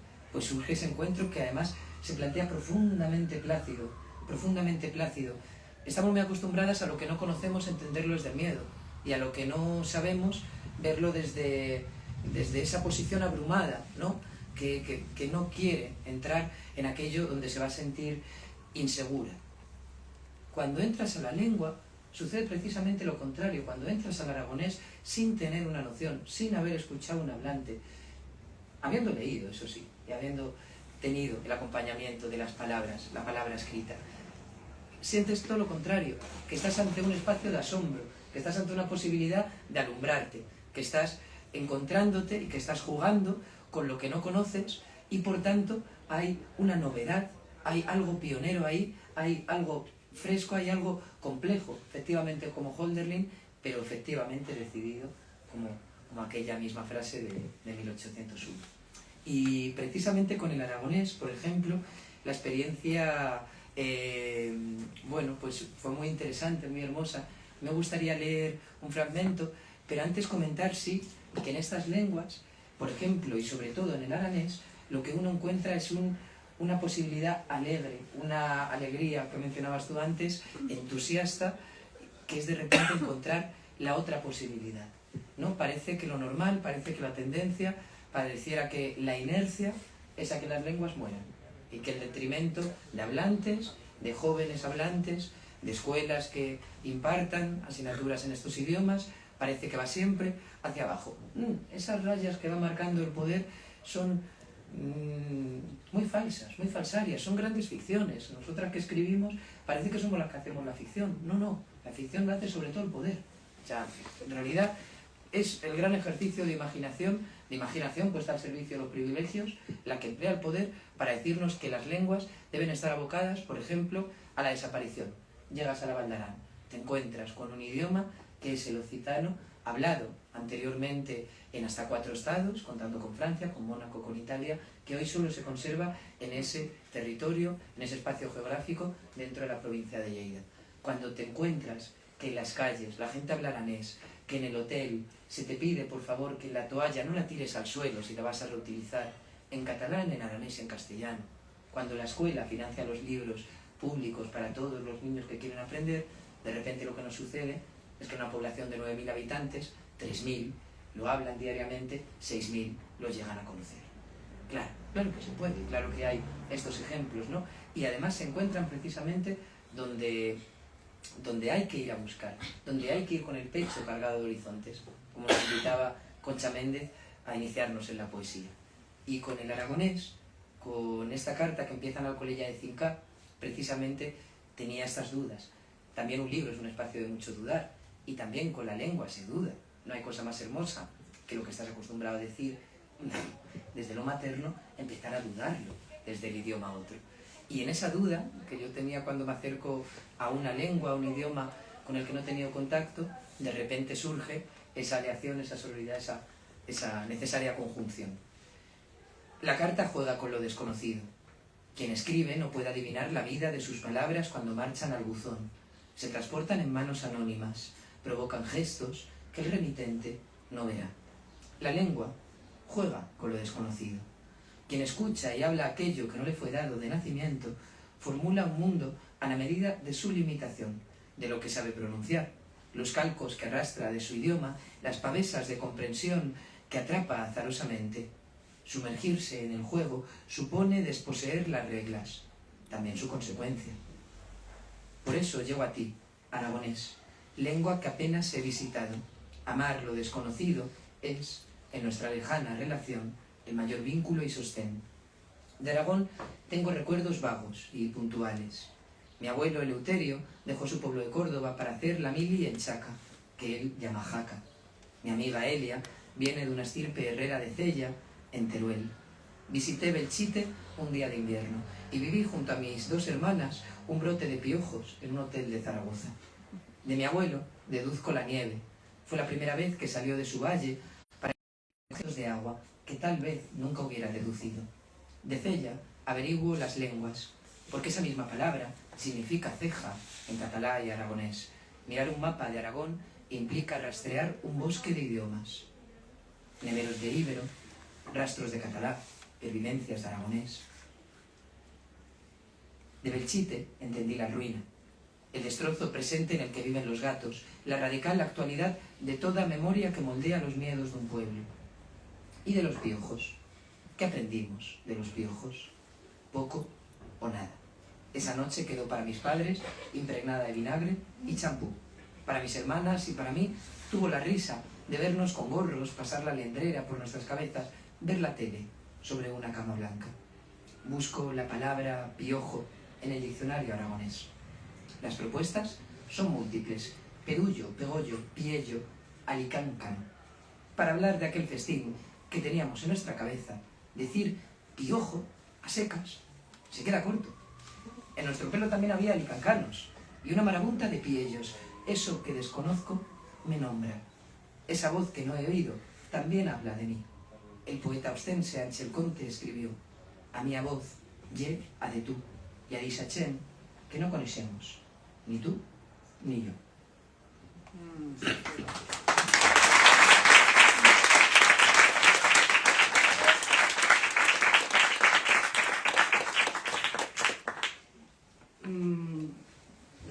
ese encuentro que además se plantea profundamente plácido. Estamos muy acostumbradas a lo que no conocemos entenderlo desde el miedo, y a lo que no sabemos verlo desde esa posición abrumada, ¿no? Que no quiere entrar en aquello donde se va a sentir insegura. Cuando entras a la lengua, sucede precisamente lo contrario. Cuando entras al aragonés sin tener una noción, sin haber escuchado un hablante, habiendo leído, eso sí, y habiendo tenido el acompañamiento de las palabras, la palabra escrita, sientes todo lo contrario, que estás ante un espacio de asombro, que estás ante una posibilidad de alumbrarte, que estás encontrándote y que estás jugando con lo que no conoces, y por tanto hay una novedad, hay algo pionero ahí, hay algo fresco, hay algo complejo, efectivamente como Hölderlin, pero efectivamente decidido como aquella misma frase de 1801. Y precisamente con el aragonés, por ejemplo, la experiencia pues fue muy interesante, muy hermosa. Me gustaría leer un fragmento, pero antes comentar, sí, que en estas lenguas, por ejemplo, y sobre todo en el aranés, lo que uno encuentra es una posibilidad alegre, una alegría que mencionabas tú antes, entusiasta, que es de repente encontrar la otra posibilidad, ¿no? Parece que lo normal, parece que la tendencia, pareciera que la inercia es a que las lenguas mueran, y que el detrimento de hablantes, de jóvenes hablantes, de escuelas que impartan asignaturas en estos idiomas, parece que va siempre hacia abajo. Esas rayas que va marcando el poder son muy falsas, muy falsarias, son grandes ficciones. Nosotras que escribimos parece que somos las que hacemos la ficción. No, la ficción la hace sobre todo el poder. O sea, en realidad es el gran ejercicio de imaginación puesta al servicio de los privilegios, la que emplea el poder para decirnos que las lenguas deben estar abocadas, por ejemplo, a la desaparición. Llegas a la Val d'Aran, te encuentras con un idioma que es el occitano, hablado anteriormente en hasta 4 estados, contando con Francia, con Mónaco, con Italia, que hoy solo se conserva en ese territorio, en ese espacio geográfico dentro de la provincia de Lleida. Cuando te encuentras que en las calles la gente habla aranés, que en el hotel se te pide por favor que la toalla no la tires al suelo si la vas a reutilizar, en catalán, en aranés y en castellano. Cuando la escuela financia los libros públicos para todos los niños que quieren aprender, de repente lo que nos sucede es que una población de 9.000 habitantes, 3.000 lo hablan diariamente, 6.000 lo llegan a conocer. Claro que se puede, claro que hay estos ejemplos, ¿no? Y además se encuentran precisamente donde hay que ir a buscar, donde hay que ir con el pecho cargado de horizontes, como nos invitaba Concha Méndez a iniciarnos en la poesía. Y con el aragonés, con esta carta que empieza en la Alcolella de Cinca, precisamente tenía estas dudas. También un libro es un espacio de mucho dudar, y también con la lengua se duda. No hay cosa más hermosa que lo que estás acostumbrado a decir desde lo materno, empezar a dudarlo desde el idioma a otro. Y en esa duda que yo tenía cuando me acerco a una lengua, a un idioma con el que no he tenido contacto, de repente surge esa aleación, esa sororidad, esa necesaria conjunción. La carta juega con lo desconocido. Quien escribe no puede adivinar la vida de sus palabras cuando marchan al buzón. Se transportan en manos anónimas, provocan gestos que el remitente no verá. La lengua juega con lo desconocido. Quien escucha y habla aquello que no le fue dado de nacimiento, formula un mundo a la medida de su limitación, de lo que sabe pronunciar, los calcos que arrastra de su idioma, las pavesas de comprensión que atrapa azarosamente. Sumergirse en el juego supone desposeer las reglas, también su consecuencia. Por eso llego a ti, aragonés, lengua que apenas he visitado. Amar lo desconocido es, en nuestra lejana relación, el mayor vínculo y sostén. De Aragón tengo recuerdos vagos y puntuales. Mi abuelo Eleuterio dejó su pueblo de Córdoba para hacer la mili en Chaca, que él llama Jaca. Mi amiga Elia viene de una estirpe herrera de Cella, en Teruel. Visité Belchite un día de invierno y viví junto a mis 2 hermanas un brote de piojos en un hotel de Zaragoza. De mi abuelo deduzco la nieve. Fue la primera vez que salió de su valle para objetos de agua que tal vez nunca hubiera deducido. De Cella averiguo las lenguas, porque esa misma palabra significa ceja en catalán y aragonés. Mirar un mapa de Aragón implica rastrear un bosque de idiomas. Neveros de íbero, rastros de catalán, pervivencias de aragonés. De Belchite entendí la ruina, el destrozo presente en el que viven los gatos, la radical actualidad de toda memoria que moldea los miedos de un pueblo. Y de los piojos. ¿Qué aprendimos de los piojos? Poco o nada. Esa noche quedó para mis padres impregnada de vinagre y champú. Para mis hermanas y para mí tuvo la risa de vernos con gorros, pasar la liendrera por nuestras cabezas, ver la tele sobre una cama blanca. Busco la palabra piojo en el diccionario aragonés. Las propuestas son múltiples: pedullo, pegollo, piello, alicáncano. Para hablar de aquel festín que teníamos en nuestra cabeza, decir piojo a secas se queda corto. En nuestro pelo también había alicancanos y una marabunta de piellos. Eso que desconozco me nombra. Esa voz que no he oído también habla de mí. El poeta ostense Ángel Conte escribió: a mía voz lle a de tú, y a dixachen que no conocemos, ni tú ni yo.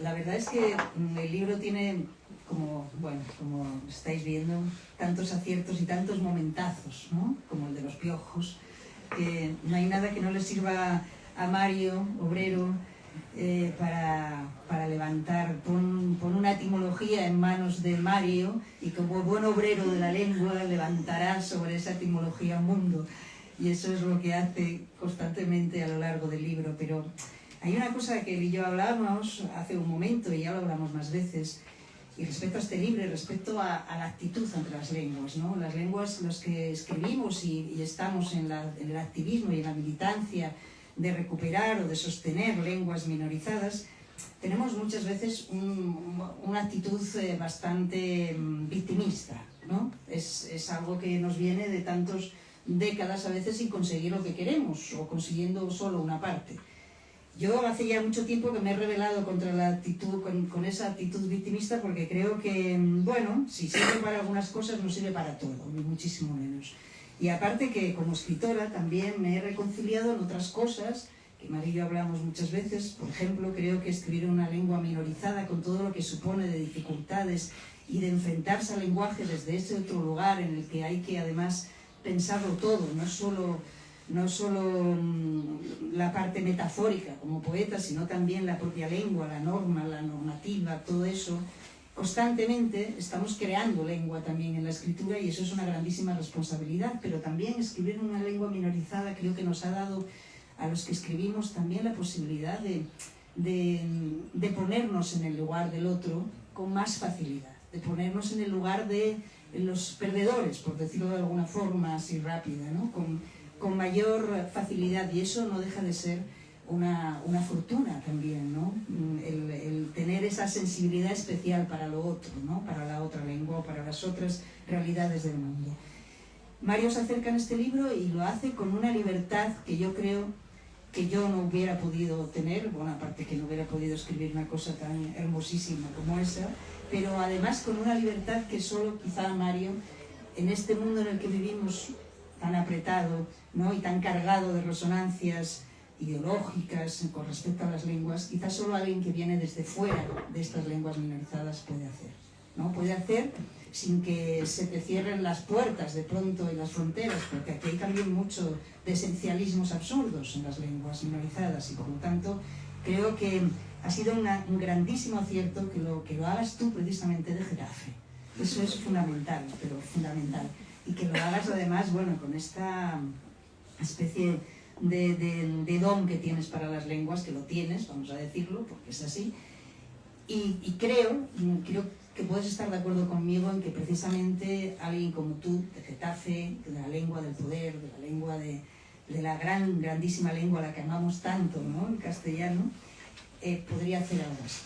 La verdad es que el libro tiene, como estáis viendo, tantos aciertos y tantos momentazos, ¿no? Como el de los piojos, que no hay nada que no le sirva a Mario, obrero, para levantar. Pon una etimología en manos de Mario y como buen obrero de la lengua levantará sobre esa etimología un mundo. Y eso es lo que hace constantemente a lo largo del libro. Pero hay una cosa que él y yo hablábamos hace un momento y ya lo hablamos más veces, y respecto a este libro, y respecto a la actitud ante las lenguas, ¿no? Las lenguas, los que escribimos y estamos en el activismo y en la militancia de recuperar o de sostener lenguas minorizadas, tenemos muchas veces una actitud bastante victimista, ¿no? Es algo que nos viene de tantas décadas a veces sin conseguir lo que queremos o consiguiendo solo una parte. Yo hace ya mucho tiempo que me he rebelado contra la actitud, con esa actitud victimista, porque creo que, bueno, si sirve para algunas cosas, no sirve para todo, ni muchísimo menos. Y aparte que como escritora también me he reconciliado en otras cosas, que María y yo hablamos muchas veces. Por ejemplo, creo que escribir una lengua minorizada con todo lo que supone de dificultades y de enfrentarse al lenguaje desde ese otro lugar en el que hay que además pensarlo todo, no solo la parte metafórica como poeta, sino también la propia lengua, la norma, la normativa, todo eso. Constantemente estamos creando lengua también en la escritura y eso es una grandísima responsabilidad, pero también escribir una lengua minorizada creo que nos ha dado a los que escribimos también la posibilidad de ponernos en el lugar del otro con más facilidad, de ponernos en el lugar de los perdedores, por decirlo de alguna forma así rápida, ¿no? Con mayor facilidad, y eso no deja de ser una fortuna también, ¿no? El tener esa sensibilidad especial para lo otro, ¿no? Para la otra lengua o para las otras realidades del mundo. Mario se acerca en este libro y lo hace con una libertad que yo creo que yo no hubiera podido tener, bueno, aparte que no hubiera podido escribir una cosa tan hermosísima como esa, pero además con una libertad que solo quizá Mario, en este mundo en el que vivimos tan apretado, ¿no? Y tan cargado de resonancias ideológicas con respecto a las lenguas, quizás solo alguien que viene desde fuera de estas lenguas minorizadas puede hacer, ¿no? Puede hacer sin que se te cierren las puertas de pronto y las fronteras, porque aquí hay también mucho de esencialismos absurdos en las lenguas minorizadas y por lo tanto creo que ha sido un grandísimo acierto que lo hagas tú precisamente de Getafe. Eso es fundamental, pero fundamental. Y que lo hagas además, bueno, con esta especie de don que tienes para las lenguas, que lo tienes, vamos a decirlo, porque es así. Y creo que puedes estar de acuerdo conmigo en que precisamente alguien como tú, de Getafe, de la lengua del poder, de la lengua de la grandísima lengua a la que amamos tanto, ¿no?, el castellano, podría hacer algo así.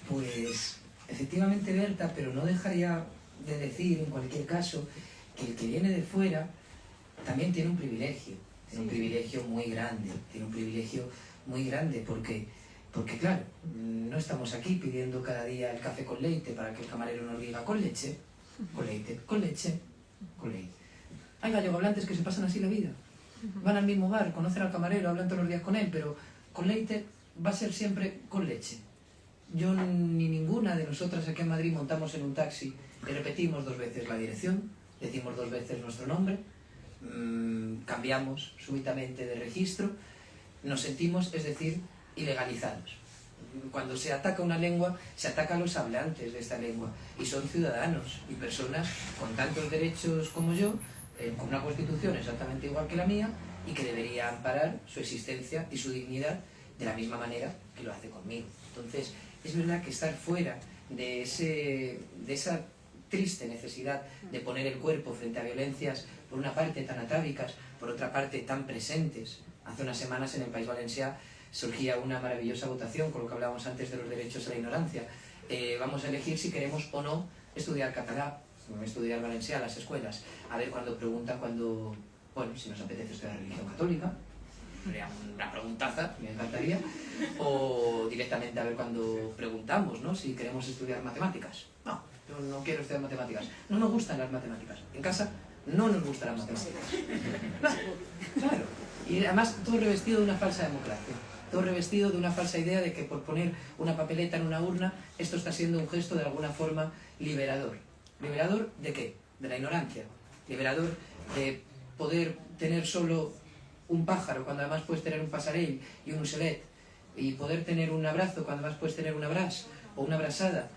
Pues efectivamente, Berta, pero no dejaría de decir en cualquier caso que el que viene de fuera también tiene un privilegio, tiene un privilegio muy grande, tiene un privilegio muy grande porque claro, no estamos aquí pidiendo cada día el café con leite para que el camarero nos diga con leche, con leite, con leche, con leite. Hay gallegohablantes que se pasan así la vida, van al mismo bar, conocen al camarero, hablan todos los días con él, pero con leite va a ser siempre con leche. Yo ni ninguna de nosotras aquí en Madrid montamos en un taxi y repetimos 2 veces la dirección, decimos 2 veces nuestro nombre, cambiamos súbitamente de registro, nos sentimos, es decir, ilegalizados. Cuando se ataca una lengua, se ataca a los hablantes de esta lengua, y son ciudadanos y personas con tantos derechos como yo, con una constitución exactamente igual que la mía, y que debería amparar su existencia y su dignidad de la misma manera que lo hace conmigo. Entonces, es verdad que estar fuera de esa triste necesidad de poner el cuerpo frente a violencias, por una parte tan atávicas, por otra parte tan presentes. Hace unas semanas en el País Valencià surgía una maravillosa votación con lo que hablábamos antes de los derechos a la ignorancia. Vamos a elegir si queremos o no estudiar catalán, estudiar valencià en las escuelas. A ver cuando preguntan, bueno, si nos apetece estudiar religión católica, sería una preguntaza, me encantaría, o directamente a ver cuando preguntamos, ¿no?, si queremos estudiar matemáticas. No, yo no quiero estudiar matemáticas, no nos gustan las matemáticas, en casa no nos gustan las matemáticas. Claro, y además todo revestido de una falsa democracia, todo revestido de una falsa idea de que por poner una papeleta en una urna, esto está siendo un gesto de alguna forma liberador. ¿Liberador de qué? De la ignorancia, liberador de poder tener solo un pájaro cuando además puedes tener un pasarell y un ocelet, y poder tener un abrazo cuando además puedes tener un abraç o una abrazada.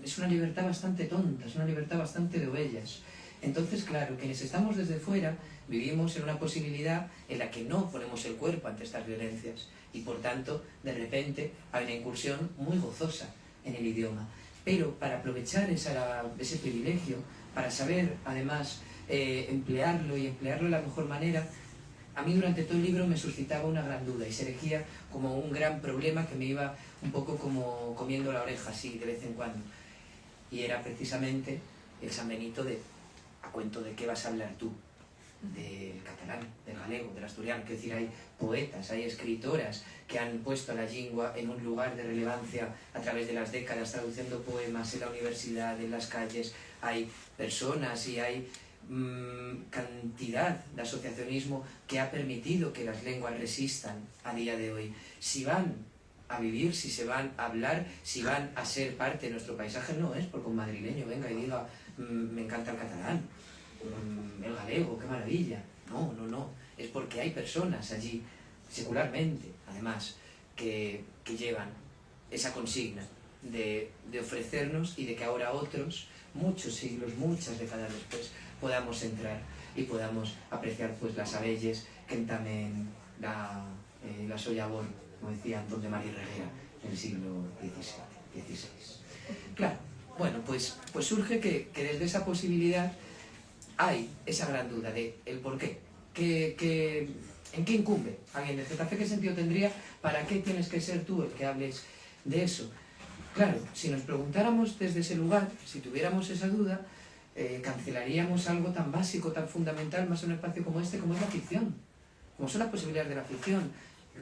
Es una libertad bastante tonta, es una libertad bastante de ovellas. Entonces, claro, quienes estamos desde fuera vivimos en una posibilidad en la que no ponemos el cuerpo ante estas violencias, y por tanto, de repente, hay una incursión muy gozosa en el idioma. Pero para aprovechar ese privilegio, para saber además emplearlo y emplearlo de la mejor manera, a mí durante todo el libro me suscitaba una gran duda y se erigía como un gran problema que me iba un poco como comiendo la oreja así de vez en cuando. Y era precisamente el San Benito de ¿a cuento de qué vas a hablar tú? Del catalán, del galego, del asturiano. Quiero decir, hay poetas, hay escritoras que han puesto la lingua en un lugar de relevancia a través de las décadas, traduciendo poemas en la universidad, en las calles. Hay personas y hay cantidad de asociacionismo que ha permitido que las lenguas resistan a día de hoy. Si van a vivir, si se van a hablar, si van a ser parte de nuestro paisaje, no es porque un madrileño venga y diga me encanta el catalán, el galego, qué maravilla. No, no, no. Es porque hay personas allí, secularmente, además, que llevan esa consigna de ofrecernos y de que ahora otros, muchos siglos, muchas décadas después, podamos entrar y podamos apreciar pues las abelles que entamen la sollabón, como decía Antón de María Reguera, en el siglo XVI. Claro, bueno, pues surge que desde esa posibilidad hay esa gran duda de el por qué. ¿En qué incumbe alguien de Getafe? ¿Qué sentido tendría? ¿Para qué tienes que ser tú el que hables de eso? Claro, si nos preguntáramos desde ese lugar, si tuviéramos esa duda, cancelaríamos algo tan básico, tan fundamental, más en un espacio como este, como es la ficción, como son las posibilidades de la ficción.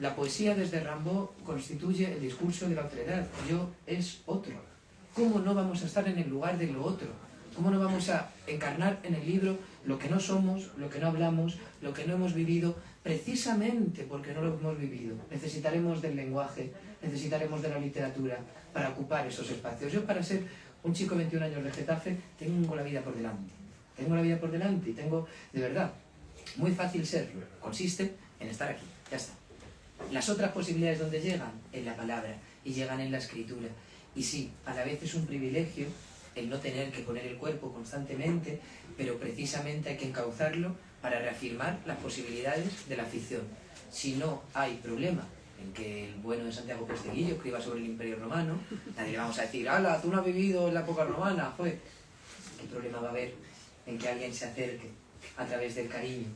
La poesía desde Rimbaud constituye el discurso de la otredad. Yo es otro. ¿Cómo no vamos a estar en el lugar de lo otro? ¿Cómo no vamos a encarnar en el libro lo que no somos, lo que no hablamos, lo que no hemos vivido, precisamente porque no lo hemos vivido? Necesitaremos del lenguaje, necesitaremos de la literatura para ocupar esos espacios. Yo, para ser un chico de 21 años de Getafe, tengo la vida por delante. Tengo la vida por delante y tengo, de verdad, muy fácil serlo. Consiste en estar aquí, ya está. Las otras posibilidades, ¿dónde llegan? En la palabra, y llegan en la escritura. Y sí, a la vez es un privilegio el no tener que poner el cuerpo constantemente, pero precisamente hay que encauzarlo para reafirmar las posibilidades de la ficción. Si no hay problema en que el bueno de Santiago Posteguillo escriba sobre el Imperio Romano, nadie le vamos a decir, ¡hala, tú no has vivido en la época romana! Joder, ¿qué problema va a haber en que alguien se acerque a través del cariño,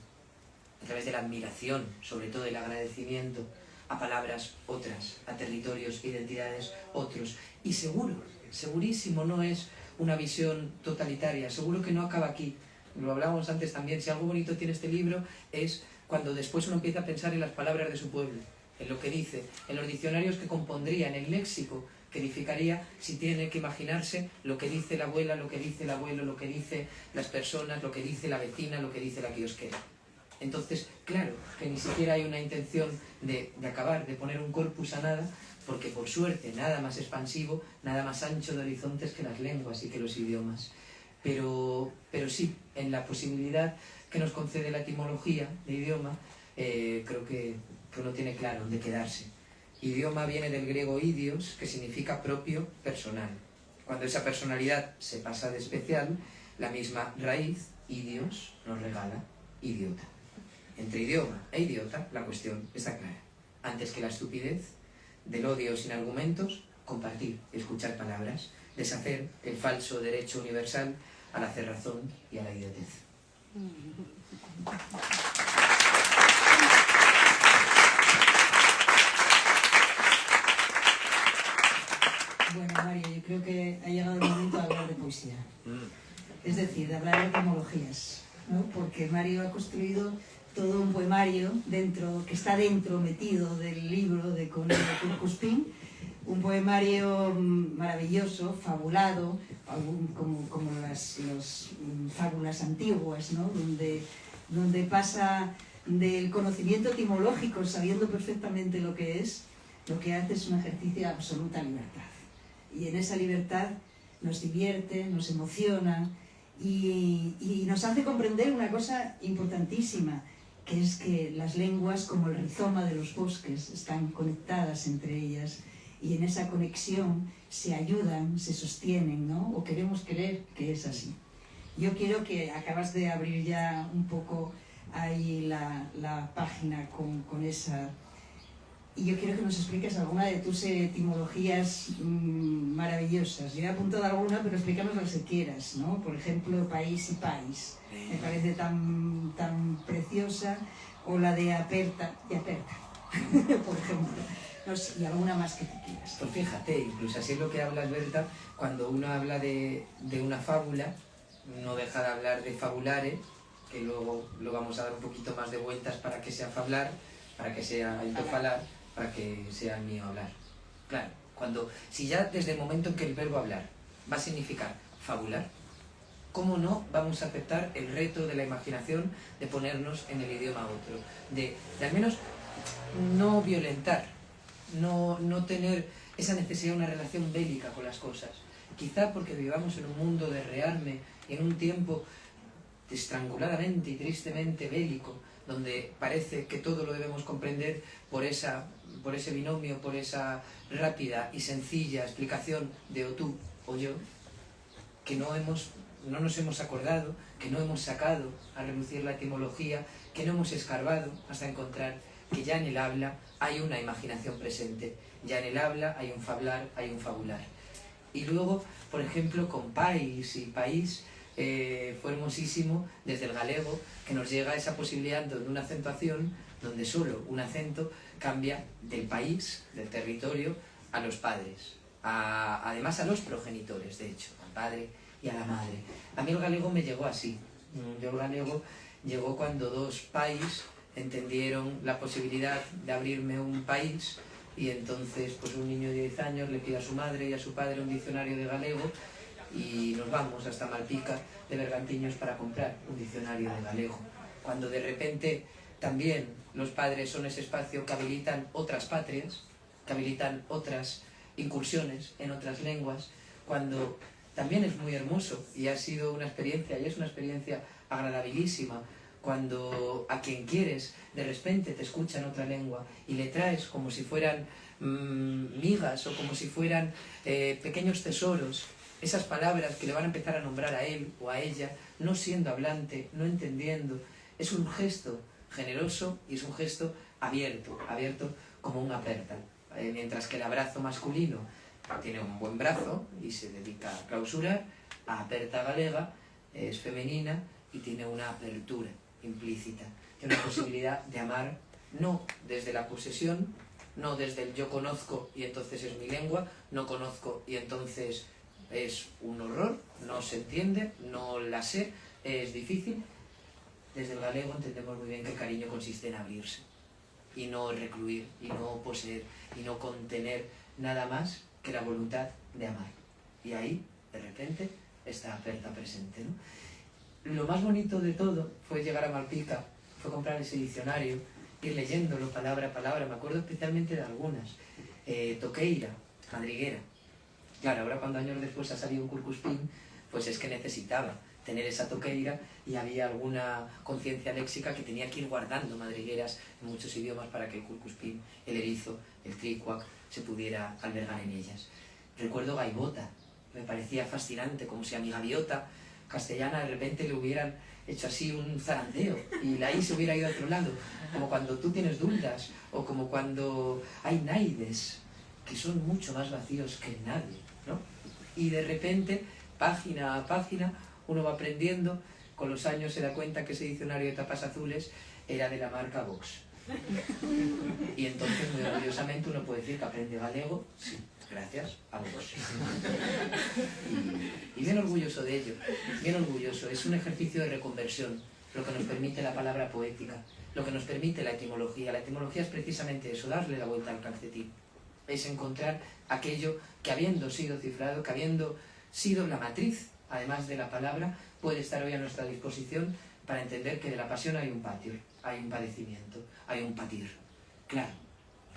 a través de la admiración, sobre todo el agradecimiento, a palabras otras, a territorios, identidades otros? Y seguro, segurísimo no es una visión totalitaria, seguro que no acaba aquí. Lo hablábamos antes también, si algo bonito tiene este libro es cuando después uno empieza a pensar en las palabras de su pueblo, en lo que dice, en los diccionarios que compondría, en el léxico que edificaría si tiene que imaginarse lo que dice la abuela, lo que dice el abuelo, lo que dice las personas, lo que dice la vecina, lo que dice la quiosquera. Entonces, claro, que ni siquiera hay una intención de acabar, de poner un corpus a nada, porque por suerte nada más expansivo, nada más ancho de horizontes que las lenguas y que los idiomas. Pero sí, en la posibilidad que nos concede la etimología de idioma, creo que uno tiene claro dónde quedarse. Idioma viene del griego idios, que significa propio, personal. Cuando esa personalidad se pasa de especial, la misma raíz, idios, nos regala idiota. Entre idioma e idiota, la cuestión está clara. Antes que la estupidez, del odio sin argumentos, compartir, escuchar palabras, deshacer el falso derecho universal a la cerrazón y a la idiotez. Bueno, Mario, yo creo que ha llegado el momento de hablar de poesía. Es decir, de hablar de etimologías, ¿no? Porque Mario ha construido todo un poemario dentro, que está dentro, metido del libro de Cornelio Curcuspin, un poemario maravilloso, fabulado, como las fábulas antiguas, ¿no? Donde pasa del conocimiento etimológico, sabiendo perfectamente lo que hace es un ejercicio de absoluta libertad. Y en esa libertad nos divierte, nos emociona y nos hace comprender una cosa importantísima, que es que las lenguas, como el rizoma de los bosques, están conectadas entre ellas y en esa conexión se ayudan, se sostienen, ¿no? O queremos creer que es así. Yo quiero que acabas de abrir ya un poco ahí la página con esa... Y yo quiero que nos expliques alguna de tus etimologías maravillosas. Yo he apuntado alguna, pero explícanos las que quieras, ¿no? Por ejemplo, país y país. Me parece tan preciosa. O la de aperta y aperta, por ejemplo. No sé, y alguna más que tú quieras. Pues fíjate, incluso así es lo que hablas, Berta, cuando uno habla de una fábula, no deja de hablar de fabulare, que luego lo vamos a dar un poquito más de vueltas para que sea fablar, para que sea el falar, para que sea el mío hablar. Claro, si ya desde el momento en que el verbo hablar va a significar fabular, ¿cómo no vamos a aceptar el reto de la imaginación de ponernos en el idioma otro? De al menos no violentar, no tener esa necesidad de una relación bélica con las cosas. Quizá porque vivamos en un mundo de rearme y en un tiempo estranguladamente y tristemente bélico, donde parece que todo lo debemos comprender por ese binomio, por esa rápida y sencilla explicación de o tú o yo, que no nos hemos acordado, que no hemos sacado a relucir la etimología, que no hemos escarbado hasta encontrar que ya en el habla hay una imaginación presente, ya en el habla hay un fablar, hay un fabular. Y luego, por ejemplo, con país y país, fue hermosísimo desde el galego que nos llega esa posibilidad de una acentuación donde solo un acento cambia del país, del territorio, a los padres, además a los progenitores, de hecho, al padre y a la madre. A mí el galego me llegó así. Yo el galego llegó cuando dos país entendieron la posibilidad de abrirme un país y entonces pues un niño de 10 años le pide a su madre y a su padre un diccionario de galego y nos vamos hasta Malpica de Bergantiños para comprar un diccionario de galego. Cuando de repente también los padres son ese espacio que habilitan otras patrias, que habilitan otras incursiones en otras lenguas, cuando también es muy hermoso y ha sido una experiencia, y es una experiencia agradabilísima, cuando a quien quieres de repente te escucha en otra lengua y le traes como si fueran migas o como si fueran pequeños tesoros, esas palabras que le van a empezar a nombrar a él o a ella, no siendo hablante, no entendiendo. Es un gesto generoso y es un gesto abierto como un aperta, mientras que el abrazo masculino tiene un buen brazo y se dedica a clausurar, a aperta galega es femenina y tiene una apertura implícita, tiene una posibilidad de amar no desde la posesión, no desde el yo conozco y entonces es mi lengua, no conozco y entonces es un horror, no se entiende, no la sé, es difícil. Desde el galego entendemos muy bien que el cariño consiste en abrirse y no recluir, y no poseer, y no contener nada más que la voluntad de amar. Y ahí, de repente, está aperta presente, ¿no? Lo más bonito de todo fue llegar a Malpica, fue comprar ese diccionario, ir leyéndolo palabra a palabra, me acuerdo especialmente de algunas. Toqueira, madriguera. Claro, ahora cuando años después ha salido un curcuspín, pues es que necesitaba tener esa toqueira y había alguna conciencia léxica que tenía que ir guardando madrigueras en muchos idiomas para que el curcuspín, el erizo, el trícuac se pudiera albergar en ellas. Recuerdo gaivota, me parecía fascinante, como si a mi gaviota castellana de repente le hubieran hecho así un zarandeo y la I se hubiera ido a otro lado, como cuando tú tienes duldas o como cuando hay naides que son mucho más vacíos que nadie, ¿no? Y de repente, página a página, uno va aprendiendo, con los años se da cuenta que ese diccionario de tapas azules era de la marca Vox. Y entonces muy orgullosamente uno puede decir que aprende galego, sí, gracias a Vox. Y bien orgulloso de ello, bien orgulloso. Es un ejercicio de reconversión, lo que nos permite la palabra poética, lo que nos permite la etimología. La etimología es precisamente eso, darle la vuelta al calcetín. Es encontrar aquello que habiendo sido cifrado, que habiendo sido la matriz, además de la palabra, puede estar hoy a nuestra disposición para entender que de la pasión hay un patio, hay un padecimiento, hay un patir. Claro,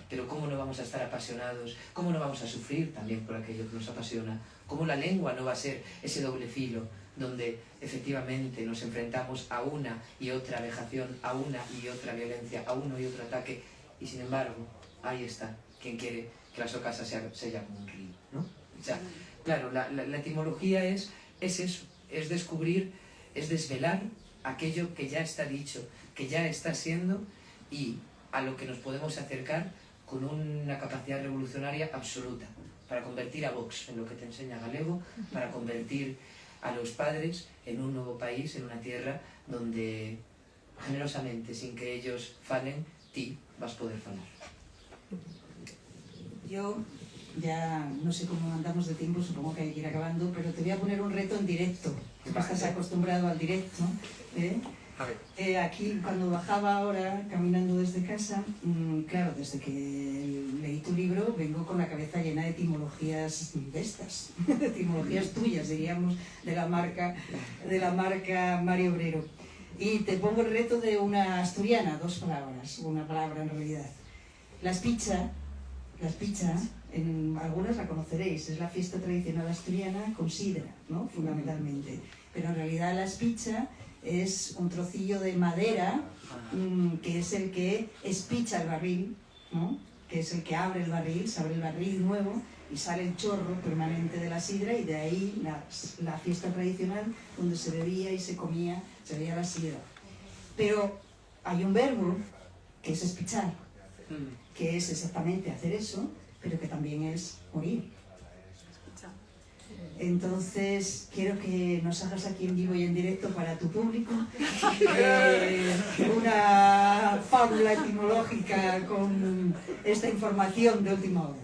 pero ¿cómo no vamos a estar apasionados? ¿Cómo no vamos a sufrir también por aquello que nos apasiona? ¿Cómo la lengua no va a ser ese doble filo donde efectivamente nos enfrentamos a una y otra vejación, a una y otra violencia, a uno y otro ataque? Y sin embargo, ahí está quien quiere que la socasa sea como un río, ¿no? O sea, claro, la etimología es eso, es descubrir, es desvelar aquello que ya está dicho, que ya está siendo y a lo que nos podemos acercar con una capacidad revolucionaria absoluta para convertir a Vox en lo que te enseña galego, para convertir a los padres en un nuevo país, en una tierra donde generosamente, sin que ellos falen, ti vas a poder falar. Yo ya no sé cómo andamos de tiempo, supongo que hay que ir acabando, pero te voy a poner un reto en directo. Estás acostumbrado al directo, ¿eh? A ver. Aquí, cuando bajaba ahora, caminando desde casa, claro, desde que leí tu libro, vengo con la cabeza llena de etimologías de estas, de etimologías tuyas, diríamos, de la marca Mario Obrero. Y te pongo el reto de una asturiana, 2 palabras, una palabra en realidad. Las pizzas, en algunas la conoceréis, es la fiesta tradicional asturiana con sidra, ¿no? Fundamentalmente. Pero en realidad la espicha es un trocillo de madera que es el que espicha el barril, ¿no? Que es el que abre el barril, se abre el barril nuevo y sale el chorro permanente de la sidra y de ahí la fiesta tradicional donde se bebía y se comía, se bebía la sidra. Pero hay un verbo que es espichar, que es exactamente hacer eso, pero que también es morir. Entonces, quiero que nos hagas aquí en vivo y en directo para tu público una fábula etimológica con esta información de última hora.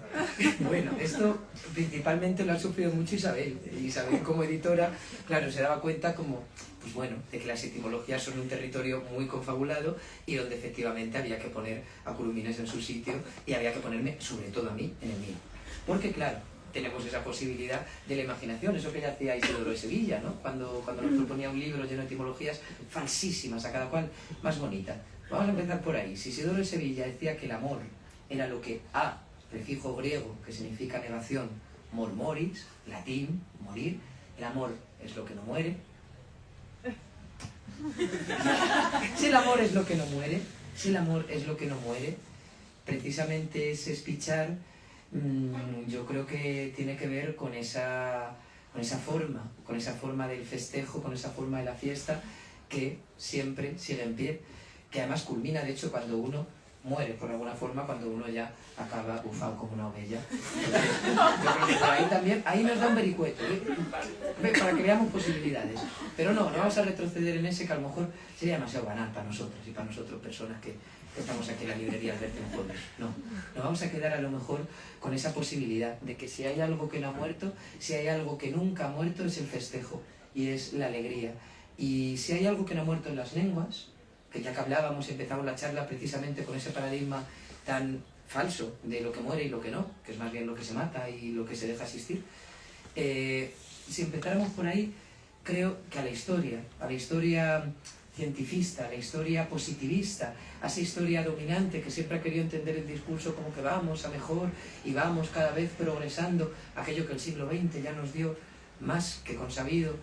Bueno, esto principalmente lo ha sufrido mucho Isabel. Isabel, como editora, claro, se daba cuenta como, pues bueno, de que las etimologías son un territorio muy confabulado y donde efectivamente había que poner a Curumines en su sitio y había que ponerme, sobre todo a mí, en el mío. Porque claro, tenemos esa posibilidad de la imaginación, eso que ya hacía Isidoro de Sevilla, ¿no? Cuando nos proponía un libro lleno de etimologías falsísimas, a cada cual más bonita. Vamos a empezar por ahí. Si Isidoro de Sevilla decía que el amor era lo que a, prefijo griego, que significa negación, mor moris, latín, morir, el amor es lo que no muere. Si el amor es lo que no muere, si el amor es lo que no muere, precisamente ese espichar, yo creo que tiene que ver con esa forma del festejo, con esa forma de la fiesta que siempre sigue en pie, que además culmina, de hecho, cuando uno muere por alguna forma cuando uno ya acaba bufado como una ovella. Yo creo que por ahí también, ahí nos da un vericueto, para que veamos posibilidades. Pero no vamos a retroceder en ese, que a lo mejor sería demasiado banal para nosotros y para nosotros personas que estamos aquí en la librería Alberto en Jueves. No, nos vamos a quedar a lo mejor con esa posibilidad de que si hay algo que no ha muerto, si hay algo que nunca ha muerto, es el festejo y es la alegría. Y si hay algo que no ha muerto en las lenguas, que ya que hablábamos, empezamos la charla precisamente con ese paradigma tan falso de lo que muere y lo que no, que es más bien lo que se mata y lo que se deja existir. Si empezáramos por ahí, creo que a la historia cientifista, a la historia positivista, a esa historia dominante que siempre ha querido entender el discurso como que vamos a mejor y vamos cada vez progresando, aquello que el siglo XX ya nos dio más que consabido,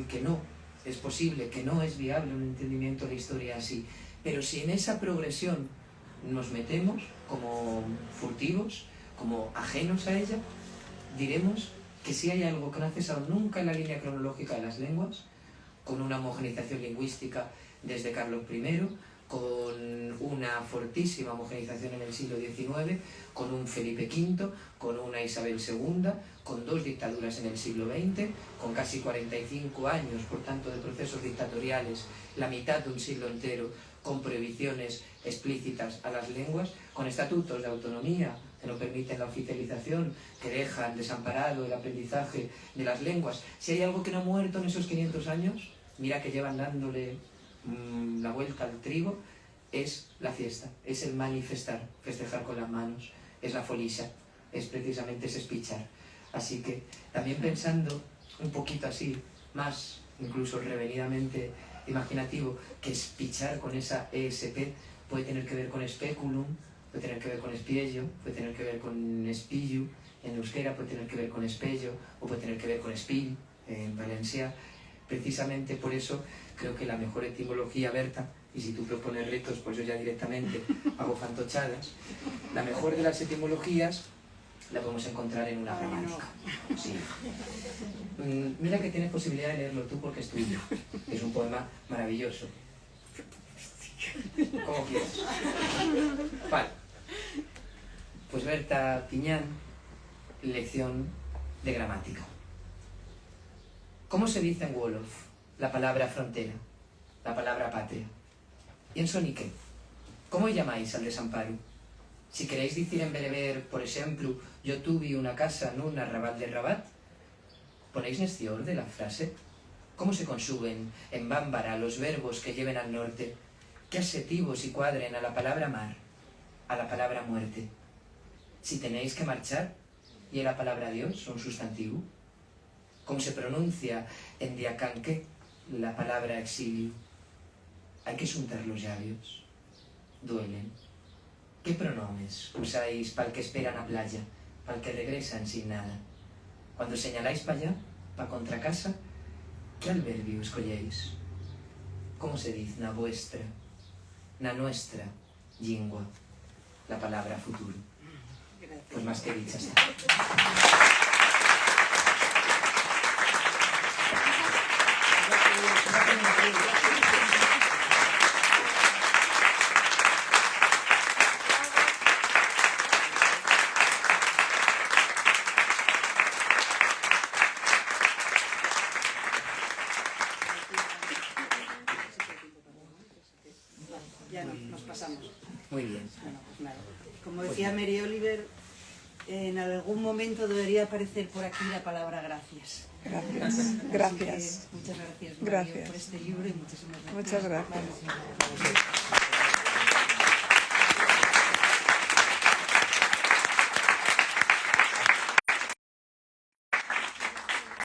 que no es posible, que no es viable un entendimiento de la historia así. Pero si en esa progresión nos metemos como furtivos, como ajenos a ella, diremos que si hay algo que no ha cesado nunca en la línea cronológica de las lenguas, con una homogeneización lingüística desde Carlos I, con una fortísima homogeneización en el siglo XIX, con un Felipe V, con una Isabel II, con 2 dictaduras en el siglo XX, con casi 45 años, por tanto, de procesos dictatoriales, la mitad de un siglo entero, con prohibiciones explícitas a las lenguas, con estatutos de autonomía que no permiten la oficialización, que dejan desamparado el aprendizaje de las lenguas. Si hay algo que no ha muerto en esos 500 años, mira que llevan dándole la vuelta al trigo, es la fiesta, es el manifestar, festejar con las manos, es la folisha, es precisamente ese espichar. Así que también pensando un poquito así, más incluso revenidamente imaginativo, que espichar con esa ESP puede tener que ver con speculum, puede tener que ver con espiello, puede tener que ver con espillu, en euskera puede tener que ver con espello, o puede tener que ver con espil, en valencia. Precisamente por eso creo que la mejor etimología, Berta, y si tú propones retos, pues yo ya directamente hago fantochadas, la mejor de las etimologías la podemos encontrar en una gramática. Sí. Mira que tienes posibilidad de leerlo tú porque es tuyo. Es un poema maravilloso. Como quieras. Vale. Pues Berta Piñán, lección de gramática. ¿Cómo se dice en Wolof la palabra frontera, la palabra patria? ¿Y en sonique? ¿Cómo llamáis al desamparo? Si queréis decir en bereber, por ejemplo, yo tuve una casa nun arrabal de Rabat, ¿ponéis neste orde la frase? ¿Cómo se consuben en bámbara los verbos que lleven al norte? ¿Qué adjetivos y cuadren a la palabra mar, a la palabra muerte? Si tenéis que marchar, ¿y a la palabra Dios un sustantivo? ¿Cómo se pronuncia en diacanque la palabra exilio? Hay que juntar los labios. Duelen. ¿Qué pronombres usáis para el que esperan a playa, para el que regresan sin nada? Cuando señaláis para allá, para contra casa, ¿qué adverbio escolléis? ¿Cómo se dice na vuestra, na nuestra lingua, la palabra futuro? Pues más que dicha está. Ya nos pasamos. Muy bien. Bueno, pues nada. Como decía Mary Oliver, en algún momento debería aparecer por aquí la palabra gracias. Gracias. Gracias. Muchas gracias, Mario, Gracias. por este libro y muchísimas gracias. Muchas gracias.